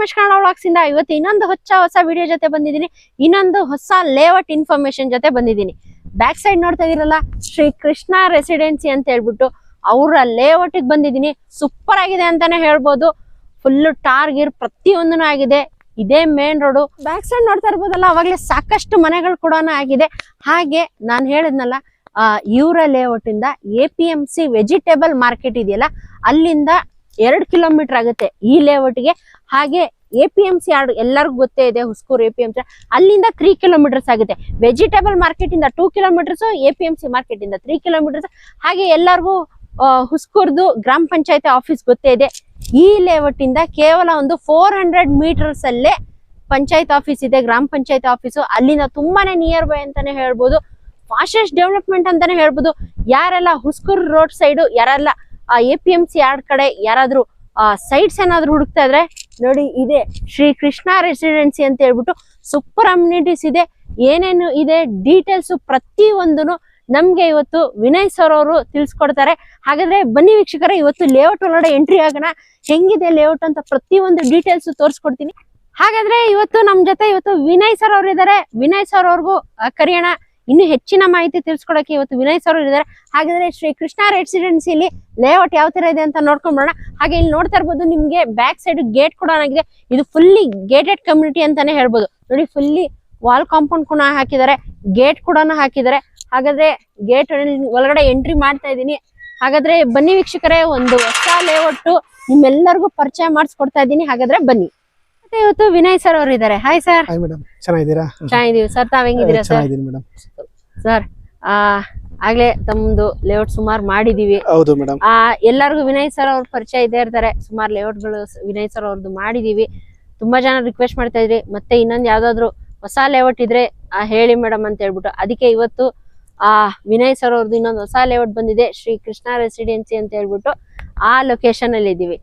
Ramesh Kannada vlogs ಇಂದ ಇವತ್ತು ಇನ್ನೊಂದು ಹೊಸ ವಿಡಿಯೋ ಜೊತೆ ಬಂದಿದ್ದೀನಿ. ಇನ್ನೊಂದು ಹೊಸ ಲೇಔಟ್ ಇನ್ಫಾರ್ಮೇಶನ್ ಜೊತೆ ಬಂದಿದ್ದೀನಿ. ಬ್ಯಾಕ್ ಸೈಡ್ ನೋಡ್ತಾ ಇದೀರಲ್ಲ, ಶ್ರೀ ಕೃಷ್ಣ ರೆಸಿಡೆನ್ಸಿ ಅಂತ ಹೇಳ್ಬಿಟ್ಟು ಅವರ ಲೇಔಟ್ ಗೆ ಬಂದಿದ್ದೀನಿ. ಸೂಪರ್ ಆಗಿದೆ ಅಂತಾನೆ ಹೇಳ್ಬೋದು. ಫುಲ್ ಟಾರ್ಗಿರ್ ಪ್ರತಿಯೊಂದೂ ಆಗಿದೆ. ಇದೇ ಮೇನ್ ರೋಡ್. ಬ್ಯಾಕ್ ಸೈಡ್ ನೋಡ್ತಾ ಇರ್ಬೋದಲ್ಲ, ಅವಾಗಲೇ ಸಾಕಷ್ಟು ಮನೆಗಳು ಕೂಡ ಆಗಿದೆ. ಹಾಗೆ ನಾನು ಹೇಳಿದ್ನಲ್ಲ, ಇವರ ಲೇಔಟ್ ಇಂದ APMC ವೆಜಿಟೇಬಲ್ ಮಾರ್ಕೆಟ್ ಇದೆಯಲ್ಲ, ಅಲ್ಲಿಂದ 2 ಕಿಲೋಮೀಟರ್ ಆಗುತ್ತೆ ಈ ಲೇಔಟ್ಗೆ. ಹಾಗೆ APMC ಎಲ್ಲರಿಗೂ ಗೊತ್ತೇ ಇದೆ, ಹುಸ್ಕೂರು APMC, ಅಲ್ಲಿಂದ 3 ಕಿಲೋಮೀಟರ್ಸ್ ಆಗುತ್ತೆ. ವೆಜಿಟೇಬಲ್ ಮಾರ್ಕೆಟ್ ಇಂದ 2 ಕಿಲೋಮೀಟರ್ಸ್, APMC ಮಾರ್ಕೆಟ್ ಇಂದ 3 ಕಿಲೋಮೀಟರ್ಸ್. ಹಾಗೆ ಎಲ್ಲರಿಗೂ ಹುಸ್ಕೂರ್ದು ಗ್ರಾಮ ಪಂಚಾಯತಿ ಆಫೀಸ್ ಗೊತ್ತೇ ಇದೆ. ಈ ಲೇಔಟ್ ಇಂದ ಕೇವಲ ಒಂದು 400 ಮೀಟರ್ಸ್ ಅಲ್ಲೇ ಪಂಚಾಯತ್ ಆಫೀಸ್ ಇದೆ, ಗ್ರಾಮ ಪಂಚಾಯತ್ ಆಫೀಸು. ಅಲ್ಲಿಂದ ತುಂಬಾನೇ ನಿಯರ್ ಬೈ ಅಂತಾನೆ ಹೇಳ್ಬೋದು. ಫಾಸ್ಟೆಸ್ಟ್ ಡೆವಲಪ್ಮೆಂಟ್ ಅಂತಾನೆ ಹೇಳ್ಬೋದು. ಯಾರೆಲ್ಲ ಹುಸ್ಕೂರ್ ರೋಡ್ ಸೈಡ್, ಯಾರೆಲ್ಲ APMC ಯಾರ್ಡ್ ಕಡೆ ಯಾರಾದ್ರೂ ಸೈಟ್ಸ್ ಏನಾದ್ರು ಹುಡುಕ್ತಾ ಇದ್ರೆ ನೋಡಿ, ಇದೆ ಶ್ರೀ ಕೃಷ್ಣ ರೆಸಿಡೆನ್ಸಿ ಅಂತ ಹೇಳ್ಬಿಟ್ಟು ಸೂಪರ್ ಅಮ್ಯುನಿಟೀಸ್ ಇದೆ. ಏನೇನು ಇದೆ ಡೀಟೇಲ್ಸ್ ಪ್ರತಿಯೊಂದನು ನಮ್ಗೆ ಇವತ್ತು ವಿನಯ್ ಸರ್ ಅವರು ತಿಳಿಸ್ಕೊಡ್ತಾರೆ. ಹಾಗಾದ್ರೆ ಬನ್ನಿ ವೀಕ್ಷಕರೇ, ಇವತ್ತು ಲೇಔಟ್ ಒಳಗಡೆ ಎಂಟ್ರಿ ಆಗೋಣ. ಹೆಂಗಿದೆ ಲೇಔಟ್ ಅಂತ ಪ್ರತಿಯೊಂದು ಡೀಟೇಲ್ಸ್ ತೋರಿಸ್ಕೊಡ್ತೀನಿ. ಹಾಗಾದ್ರೆ ಇವತ್ತು ನಮ್ ಜೊತೆ ವಿನಯ್ ಸರ್ ಅವರು ಇದ್ದಾರೆ. ವಿನಯ್ ಸರ್ ಅವ್ರಿಗೂ ಕರೆಯೋಣ. ಇನ್ನು ಹೆಚ್ಚಿನ ಮಾಹಿತಿ ತಿಳಿಸ್ಕೊಡಕ್ಕೆ ಇವತ್ತು ವಿನಯ್ ಸರ್ ಇದ್ದಾರೆ. ಹಾಗಾದ್ರೆ ಶ್ರೀ ಕೃಷ್ಣ ರೆಸಿಡೆನ್ಸಿಲಿ ಲೇಔಟ್ ಯಾವ ತರ ಇದೆ ಅಂತ ನೋಡ್ಕೊಂಡ್ಬರೋಣ. ಹಾಗೆ ಇಲ್ಲಿ ನೋಡ್ತಾ ಇರ್ಬೋದು, ನಿಮ್ಗೆ ಬ್ಯಾಕ್ ಸೈಡ್ ಗೇಟ್ ಕೂಡ ಆಗಿದೆ. ಇದು ಫುಲ್ಲಿ ಗೇಟೆಡ್ ಕಮ್ಯುನಿಟಿ ಅಂತಾನೆ ಹೇಳ್ಬೋದು. ನೋಡಿ, ಫುಲ್ಲಿ ವಾಲ್ ಕಾಂಪೌಂಡ್ ಕೂಡ ಹಾಕಿದ್ದಾರೆ, ಗೇಟ್ ಕೂಡ ಹಾಕಿದ್ದಾರೆ. ಹಾಗಾದ್ರೆ ಗೇಟ್ ಒಳಗಡೆ ಎಂಟ್ರಿ ಮಾಡ್ತಾ ಇದ್ದೀನಿ. ಹಾಗಾದ್ರೆ ಬನ್ನಿ ವೀಕ್ಷಕರೇ, ಒಂದು ಹೊಸ ಲೇಔಟ್ ನಿಮ್ಮೆಲ್ಲರಿಗೂ ಪರಿಚಯ ಮಾಡಿಸ್ಕೊಡ್ತಾ ಇದ್ದೀನಿ. ಹಾಗಾದ್ರೆ ಬನ್ನಿ. ಮತ್ತೆ ಇವತ್ತು ವಿನಯ್ ಸರ್ ಅವರು ಇದ್ದಾರೆ. Hi sir. ಹಾಯ್ ಮೇಡಮ್, ಚೆನ್ನಾಗಿದ್ದೀರಾ? ಚೆನ್ನಾಗಿದ್ದೀವಿ ಸರ್, ತಾವ್ ಹೆಂಗಿದ್ದೀರಾ ಸರ್? ಮೇಡಮ್ ಸರ್, ಆಗ್ಲೇ ತಮ್ಮದು ಲೇಔಟ್ ಸುಮಾರು ಮಾಡಿದೀವಿ. ಹೌದು ಮೇಡಮ್. ಎಲ್ಲರಿಗೂ ವಿನಯ್ ಸರ್ ಅವ್ರ ಪರಿಚಯ ಇದ್ದೇ ಇರ್ತಾರೆ. ಸುಮಾರು ಲೇಔಟ್ಗಳು ವಿನಯ್ ಸರ್ ಅವ್ರದ್ದು ಮಾಡಿದೀವಿ. ತುಂಬಾ ಜನ ರಿಕ್ವೆಸ್ಟ್ ಮಾಡ್ತಾ ಇದ್ರಿ, ಮತ್ತೆ ಇನ್ನೊಂದು ಯಾವ್ದಾದ್ರು ಹೊಸ ಲೇಔಟ್ ಇದ್ರೆ ಹೇಳಿ ಮೇಡಮ್ ಅಂತ ಹೇಳ್ಬಿಟ್ಟು. ಅದಕ್ಕೆ ಇವತ್ತು ವಿನಯ್ ಸರ್ ಅವ್ರದ್ದು ಇನ್ನೊಂದು ಹೊಸ ಲೇಔಟ್ ಬಂದಿದೆ, ಶ್ರೀ ಕೃಷ್ಣ ರೆಸಿಡೆನ್ಸಿ ಅಂತ ಹೇಳ್ಬಿಟ್ಟು. ಆ ಲೊಕೇಶನ್ ಅಲ್ಲಿ ಇದೀವಿ.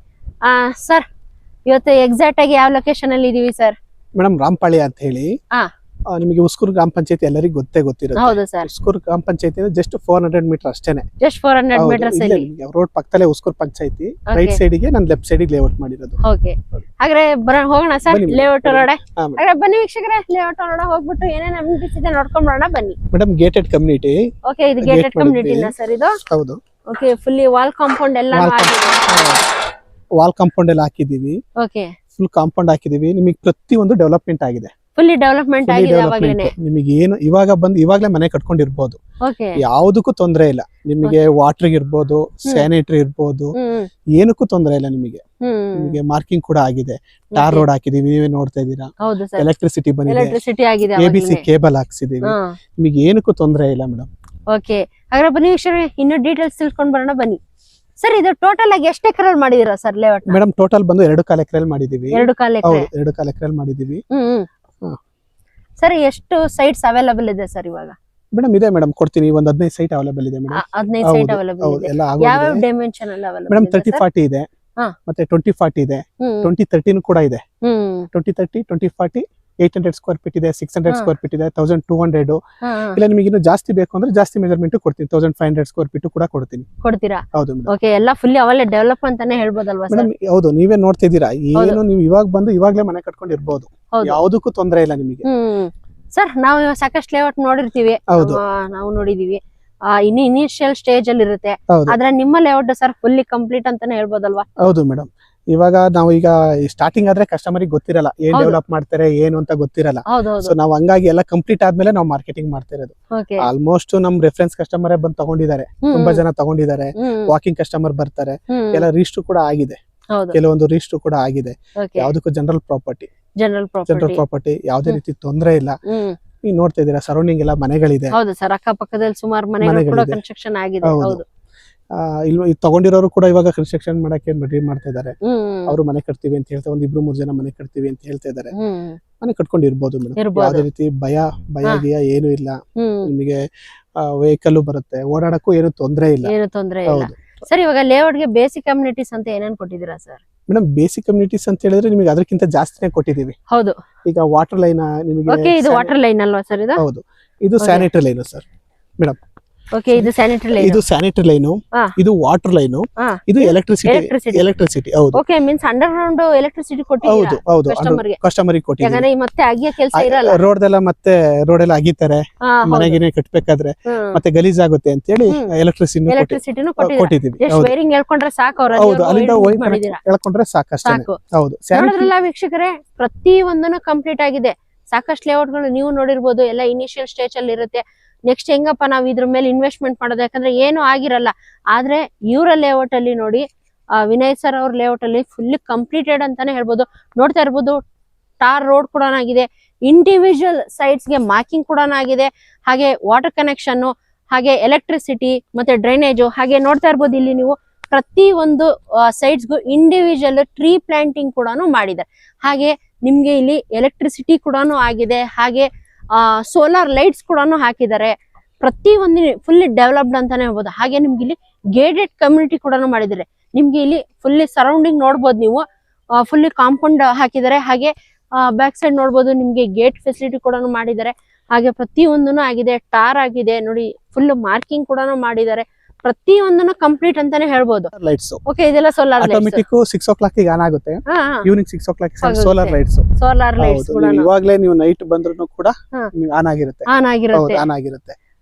ಸರ್, ಇವತ್ತು ಎಕ್ಸಾಕ್ಟ್ ಆಗಿ ಯಾವ ಲೊಕೇಶನ್ ಅಲ್ಲಿ ಇದೀವಿ ಸರ್? ಮೇಡಮ್, ರಾಮಪಾಳ್ಯ ಅಂತ ಹೇಳಿ. ನಿಮಗೆ ಹುಸ್ಕೂರು ಗ್ರಾಮ ಪಂಚಾಯತಿ ಎಲ್ಲರಿಗೂ ಗೊತ್ತಿರುತ್ತೆ. ಹೌದು ಸರ್. ಹುಸ್ಕೂರು ಗ್ರಾಮ ಪಂಚಾಯತಿ ಜಸ್ಟ್ 400 ಮೀಟರ್ ಅಷ್ಟೇನೆ. ಜಸ್ಟ್ 400 ಮೀಟರ್ಸ್ ಅಲ್ಲಿ ರೋಡ್ ಪಕ್ಕದಲ್ಲೇ ಹುಸ್ಕೂರು ಪಂಚಾಯತಿ. ರೈಟ್ ಸೈಡ್ ಗೆ ನಾನು ಲೆಫ್ಟ್ ಸೈಡ್ ಗೆ ಲೇಔಟ್ ಮಾಡಿರೋದು. ಓಕೆ, ಹಾಗಾದ್ರೆ ಹೋಗೋಣ ಸರ್ ಲೇಔಟ್ ಒಳಗಡೆ. ಹಾಗಾದ್ರೆ ಬನ್ನಿ ವೀಕ್ಷಕರೇ, ಲೇಔಟ್ ಒಳಗಡೆ ಹೋಗ್ಬಿಟ್ಟು ಏನೇನು ಅಮ್ಯುನಿಟೀಸ್ ಇದೆ ನೋಡ್ಕೊಂಡ್ ಬರೋಣ ಬನ್ನಿ. Madam, gated community. ಓಕೆ, ಇದು ಗೇಟೆಡ್ ಕಮ್ಯುನಿಟಿನಾ ಸರ್ ಇದು? ಹೌದು. ಓಕೆ, ಫುಲ್ಲಿ ವಾಲ್ ಕಾಂಪೌಂಡ್ ಎಲ್ಲ ವಾಲ್ ಕಾಂಪೌಂಡ್ ಎಲ್ಲ ಹಾಕಿದೀವಿ. ಓಕೆ, ಫುಲ್ ಕಾಂಪೌಂಡ್ ಹಾಕಿದೀವಿ. ನಿಮಗೆ ಪ್ರತಿಯೊಂದು ಡೆವಲಪ್ಮೆಂಟ್ ಆಗಿದೆ. ಫುಲ್ಲಿ ಡೆವಲಪ್ಮೆಂಟ್ ಆಗಿದೆ ಅವಾಗ್ಲೇನೆ. ನಿಮಗೆ ಏನು ಇವಾಗ್ಲೇ ಮನೆ ಕಟ್ಕೊಂಡಿರ್ಬೋದು. ಓಕೆ, ಯಾವುದಕ್ಕೂ ತೊಂದರೆ ಇಲ್ಲ. ನಿಮಗೆ ವಾಟರ್ ಇರ್ಬೋದು, ಸ್ಯಾನಿಟರಿ ಇರ್ಬೋದು, ಏನಕ್ಕೂ ತೊಂದರೆ ಇಲ್ಲ. ನಿಮಗೆ ಮಾರ್ಕಿಂಗ್ ಕೂಡ ಆಗಿದೆ. ಟಾರ್ ರೋಡ್ ಹಾಕಿದೀವಿ, ನೀವೇ ನೋಡ್ತಾ ಇದ್ದೀರಾ. ಎಲೆಕ್ಟ್ರಿಸಿಟಿ ಬಂದಿದೆ, ABC ಕೇಬಲ್ ಹಾಕ್ಸಿದೀವಿ. ನಿಮಗೆ ಏನಕ್ಕೂ ತೊಂದರೆ ಇಲ್ಲ ಮೇಡಮ್. ಓಕೆ, ಹಾಗಾದ್ರೆ ಬನ್ನಿ ವೀಕ್ಷಕರೇ, ಇನ್ನು ಡೀಟೇಲ್ಸ್ ತಿಳ್ಕೊಂಡ್ ಬರೋಣ ಬನ್ನಿ. ಸರ್, ಇದು ಟೋಟಲ್ ಆಗಿ ಎಷ್ಟು ಎಕರೆಲ್ ಮಾಡಿದೀರಾ ಸರ್ ಲೇಔಟ್? ಮೇಡಮ್, ಟೋಟಲ್ ಬಂದು 2.25 ಎಕರೆಲ್ ಮಾಡಿದೀವಿ. 2.25 ಎಕರೆ. 2.25 ಎಕರೆಲ್ ಮಾಡಿದೀವಿ. ಸರ್, ಎಷ್ಟು ಸೈಟ್ಸ್ ಅವೈಲೇಬಲ್ ಇದೆ ಸರ್ ಇವಾಗ? ಮೇಡಮ್, ಇದೆ ಮೇಡಮ್, ಕೊಡ್ತೀನಿ. ಒಂದು 15 ಸೈಟ್ ಅವೈಲೇಬಲ್ ಇದೆ ಮೇಡಮ್. 15 ಸೈಟ್ ಅವೈಲೇಬಲ್ ಇದೆ. ಯಾವ ಡೈಮೆನ್ಷನ್ ಅಲ್ಲಿ ಅವೈಲೇಬಲ್ ಮೇಡಮ್? 30-40 ಇದೆ, ಮತ್ತೆ 20-40 ಇದೆ, 20-30 ಕೂಡ ಇದೆ. 20-30, 20-40, 800 ಸ್ಕ್ವೇರ್ ಫೀಟ್ ಇದೆ, 600 ಸ್ಕ್ವೇರ್ ಫೀಟ್ ಇದೆ, 1200. ಇಲ್ಲ ನಿಮಗೆ ಇನ್ನು ಜಾಸ್ತಿ ಬೇಕು ಅಂದ್ರೆ ಜಾಸ್ತಿ ಮೆಜರ್ಮೆಂಟ್ ಕೊಡ್ತೀನಿ. 1500 ಸ್ಕ್ವೇರ್ ಫೀಟ್ ಕೂಡ ಕೊಡ್ತೀರಾ? ಹೌದು ಮೇಡಮ್. ಓಕೆ, ಎಲ್ಲ ಫುಲ್ಲಿ ಅವಲೇ ಡೆವಲಪ್ ಅಂತಾನೆ ಹೇಳ್ಬೋದಲ್ವಾ ಸರ್? ಹೌದು, ನೀವೇ ನೋಡ್ತಿದ್ದೀರಾ. ಏನು ನೀವು ಇವಾಗ್ಲೇ ಮನೆ ಕಟ್ಕೊಂಡಿರ್ಬೋದು, ಯಾವುದಕ್ಕೂ ತೊಂದರೆ ಇಲ್ಲ ನಿಮಗೆ. ಸರ್, ನಾವು ಸಾಕಷ್ಟು ಲೇಔಟ್ ನೋಡಿರ್ತೀವಿ, ನಾವು ನೋಡಿದೀವಿ. ಇನ್ನು ಇನಿಷಿಯಲ್ ಸ್ಟೇಜ್ ಅಲ್ಲಿ ಇರುತ್ತೆ, ಆದ್ರೆ ನಿಮ್ಮ ಲೇಔಟ್ ಸರ್ ಫುಲ್ಲಿ ಕಂಪ್ಲೀಟ್ ಅಂತಾನೆ ಹೇಳ್ಬೋದಲ್ವಾ? ಹೌದು ಮೇಡಮ್. ಇವಾಗ ನಾವು ಸ್ಟಾರ್ಟಿಂಗ್ ಆದ್ರೆ ಕಸ್ಟಮರ್ ಗೊತ್ತಿರಲ್ಲ, ಏನ್ ಡೆವಲಪ್ ಮಾಡ್ತಾರೆ ಏನು ಅಂತ ಗೊತ್ತಿರಲ್ಲ. ಸೊ ನಾವು ಹಂಗಾಗಿ ಎಲ್ಲ ಕಂಪ್ಲೀಟ್ ಆದ್ಮೇಲೆ ನಾವು ಮಾರ್ಕೆಟಿಂಗ್ ಮಾಡ್ತಾ ಇರೋದು. ಆಲ್ಮೋಸ್ಟ್ ನಮ್ ರೆಫರೆನ್ಸ್ ಕಸ್ಟಮರ್ ಬಂದು ತಗೊಂಡಿದ್ದಾರೆ, ತುಂಬಾ ಜನ ತಗೊಂಡಿದ್ದಾರೆ. ವಾಕಿಂಗ್ ಕಸ್ಟಮರ್ ಬರ್ತಾರೆ, ಎಲ್ಲ ರಿಜಿಸ್ಟರ್ ಕೂಡ ಆಗಿದೆ, ಕೆಲವೊಂದು ರಿಜಿಸ್ಟರ್ ಕೂಡ ಆಗಿದೆ. ಯಾವ್ದಕ್ಕೂ ಜನರಲ್ ಪ್ರಾಪರ್ಟಿ ಯಾವುದೇ ರೀತಿ ತೊಂದರೆ ಇಲ್ಲ. ನೀವು ನೋಡ್ತಾ ಇದ್ದೀರಾ, ಸರೌಂಡಿಂಗ್ ಎಲ್ಲ ಮನೆಗಳಿದೆ. ಹೌದು ಸರ್, ಅಕ್ಕಪಕ್ಕದಲ್ಲಿ ಸುಮಾರು ಮನೆಗಳು ಕನ್ಸ್ಟ್ರಕ್ಷನ್ ಆಗಿದೆ. ಹೌದು, ಇಲ್ಲಿ ತಗೊಂಡಿರೋರು ಕೂಡ ಇವಾಗ ಕನ್ಸ್ಟ್ರಕ್ಷನ್ ಮಾಡಕ್ಕೆ ರೆಡಿ ಮಾಡ್ತಾ ಇದಾರೆ. ಅವರು ಮನೆ ಕಟ್ತೀವಿ ಅಂತ ಹೇಳ್ತಾರೆ, 1-2-3 ಜನ ಮನೆ ಕಟ್ತೀವಿ ಅಂತ ಹೇಳ್ತಾ ಇದಾರೆ. ಮನೆ ಕಟ್ಕೊಂಡಿರ್ಬೋದು ಮೇಡಮ್. ಯಾವುದೇ ರೀತಿ ಭಯ ಏನು ಇಲ್ಲ. ನಿಮಗೆ ವೆಹಿಕಲ್ ಬರುತ್ತೆ, ಓಡಾಡಕ್ಕೂ ಏನು ತೊಂದರೆ ಇಲ್ಲ. ಹೌದು ಸರ್. ಇವಾಗ ಲೇಔಟ್ ಗೆ ಬೇಸಿಕ್ ಕಮ್ಯುನಿಟೀಸ್ ಅಂತ ಏನೇನ್ ಕೊಟ್ಟಿದ್ದೀರಾ ಸರ್? ಮೇಡಮ್, ಬೇಸಿಕ್ ಕಮ್ಯುನಿಟೀಸ್ ಅಂತ ಹೇಳಿದ್ರೆ ನಿಮಗೆ ಅದಕ್ಕಿಂತ ಜಾಸ್ತಿನೇ ಕೊಟ್ಟಿದೀವಿ. ಹೌದು. ಈಗ ವಾಟರ್ ಲೈನ್ ನಿಮಗೆ. ಇದು ವಾಟರ್ ಲೈನ್ ಅಲ್ವಾ ಸರ್ ಇದು? ಹೌದು, ಇದು sanitary line sir madam. Okay ಇದು ಸ್ಯಾನಿಟರಿ ಲೈನ್, ಇದು ಸ್ಯಾನಿಟರಿ ಲೈನು, ಹಾ. ಇದು ವಾಟರ್ ಲೈನು, ಹಾ. ಇದು ಎಲೆಕ್ಟ್ರಿಸಿಟಿ. ಹೌದು okay means under ground electricity ಹೌದು ಕೊಟ್ಟಿದ್ದೀರಾ ಹೌದು ಕಸ್ಟಮರ್ ಗೆ, ಕಸ್ಟಮರ್ ಕೊಟ್ಟಿದ್ದೀವಿ. ಯಾಕಂದ್ರೆ ಈ ಮತ್ತೆ ಅಗಿಯ ಕೆಲಸ ಇರಲ್ಲ, ರೋಡ್ ಮತ್ತೆ ರೋಡ್ ಎಲ್ಲ ಅಗಿತಾರೆ ಮನೆಗೆ ಕಟ್ಬೇಕಾದ್ರೆ ಮತ್ತೆ ಗಲೀಜಾಗುತ್ತೆ ಅಂತ ಹೇಳಿ ಎಲೆಕ್ಟ್ರಿಸಿಟಿನೂ ಕೊಟ್ಟಿದ್ದೀವಿ. ಜಸ್ಟ್ ವೈರಿಂಗ್ ಹೇಳ್ಕೊಂಡ್ರೆ ಸಾಕು ಅವ್ರ ಹೌದು, ಅಲ್ಲಿಂದ ಹೇಳ್ಕೊಂಡ್ರೆ ಸಾಕಷ್ಟೇ. ಹೌದು, ನೋಡಿದ್ರಲ್ಲ ವೀಕ್ಷಕರೇ, ಪ್ರತಿ ಒಂದನ್ನು ಕಂಪ್ಲೀಟ್ ಆಗಿದೆ. ಸಾಕಷ್ಟು ಲೇಔಟ್ ಗಳು ನೀವು ನೋಡಿರ್ಬೋದು, ಎಲ್ಲ ಇನಿಷಿಯಲ್ ಸ್ಟೇಜ್ ಅಲ್ಲಿ ಇರುತ್ತೆ. ನೆಕ್ಸ್ಟ್ ಹೆಂಗಪ್ಪ ನಾವ್ ಇದ್ರ ಮೇಲೆ ಇನ್ವೆಸ್ಟ್ಮೆಂಟ್ ಮಾಡೋದು, ಯಾಕಂದ್ರೆ ಏನು ಆಗಿರಲ್ಲ. ಆದ್ರೆ ಇವರ ಲೇಔಟ್ ಅಲ್ಲಿ ನೋಡಿ, ವಿನಯ್ ಸರ್ ಅವ್ರ ಲೇಔಟ್ ಅಲ್ಲಿ ಫುಲ್ ಕಂಪ್ಲೀಟೆಡ್ ಅಂತಾನೆ ಹೇಳ್ಬೋದು. ನೋಡ್ತಾ ಇರ್ಬೋದು, ಟಾರ್ ರೋಡ್ ಕೂಡ ಆಗಿದೆ, ಇಂಡಿವಿಜುವಲ್ ಸೈಡ್ಸ್ ಗೆ ಮಾರ್ಕಿಂಗ್ ಕೂಡ ಆಗಿದೆ, ಹಾಗೆ ವಾಟರ್ ಕನೆಕ್ಷನ್, ಹಾಗೆ ಎಲೆಕ್ಟ್ರಿಸಿಟಿ ಮತ್ತೆ ಡ್ರೈನೇಜ್. ಹಾಗೆ ನೋಡ್ತಾ ಇರ್ಬೋದು ಇಲ್ಲಿ ನೀವು ಪ್ರತಿ ಒಂದು ಸೈಡ್ಸ್ಗೂ ಇಂಡಿವಿಜುವಲ್ ಟ್ರೀ ಪ್ಲಾಂಟಿಂಗ್ ಕೂಡ ಮಾಡಿದ್ದಾರೆ. ಹಾಗೆ ನಿಮ್ಗೆ ಇಲ್ಲಿ ಎಲೆಕ್ಟ್ರಿಸಿಟಿ ಕೂಡ ಆಗಿದೆ, ಹಾಗೆ ಸೋಲಾರ್ ಲೈಟ್ಸ್ ಕೂಡ ಹಾಕಿದ್ದಾರೆ. ಪ್ರತಿ ಒಂದು ಫುಲ್ಲಿ ಡೆವಲಪ್ಡ್ ಅಂತಾನೆ ಹೇಳ್ಬೋದು. ಹಾಗೆ ನಿಮ್ಗೆ ಇಲ್ಲಿ ಗೇಟೆಡ್ ಕಮ್ಯುನಿಟಿ ಕೂಡ ಮಾಡಿದ್ದಾರೆ. ನಿಮ್ಗೆ ಇಲ್ಲಿ ಫುಲ್ಲಿ ಸರೌಂಡಿಂಗ್ ನೋಡ್ಬೋದು ನೀವು, ಫುಲ್ಲಿ ಕಾಂಪೌಂಡ್ ಹಾಕಿದ್ದಾರೆ. ಹಾಗೆ ಬ್ಯಾಕ್ ಸೈಡ್ ನೋಡ್ಬೋದು, ನಿಮ್ಗೆ ಗೇಟ್ ಫೆಸಿಲಿಟಿ ಕೂಡ ಮಾಡಿದ್ದಾರೆ. ಹಾಗೆ ಪ್ರತಿ ಒಂದನ್ನು ಆಗಿದೆ, ಟಾರ್ ಆಗಿದೆ ನೋಡಿ, ಫುಲ್ ಮಾರ್ಕಿಂಗ್ ಕೂಡ ಮಾಡಿದ್ದಾರೆ. ಪ್ರತಿ ಒಂದನ್ನು ಕಂಪ್ಲೀಟ್ ಅಂತಾನೆ ಹೇಳ್ಬೋದು. ಲೈಟ್ಸ್ ಓಕೆ, ಇದೆಲ್ಲ ಸೋಲಾರ್ ಆಟೋಮೆಟಿಕ್ 6 o'clock ಗೆ ಆನ್ ಆಗುತ್ತೆ. Evening 6 o'clock solar lights. Solar lights ಕೂಡ ಇವಾಗಲೇ ನೀವು ನೈಟ್ ಬಂದ್ರು ಕೂಡ ಆನ್ ಆಗಿರುತ್ತೆ.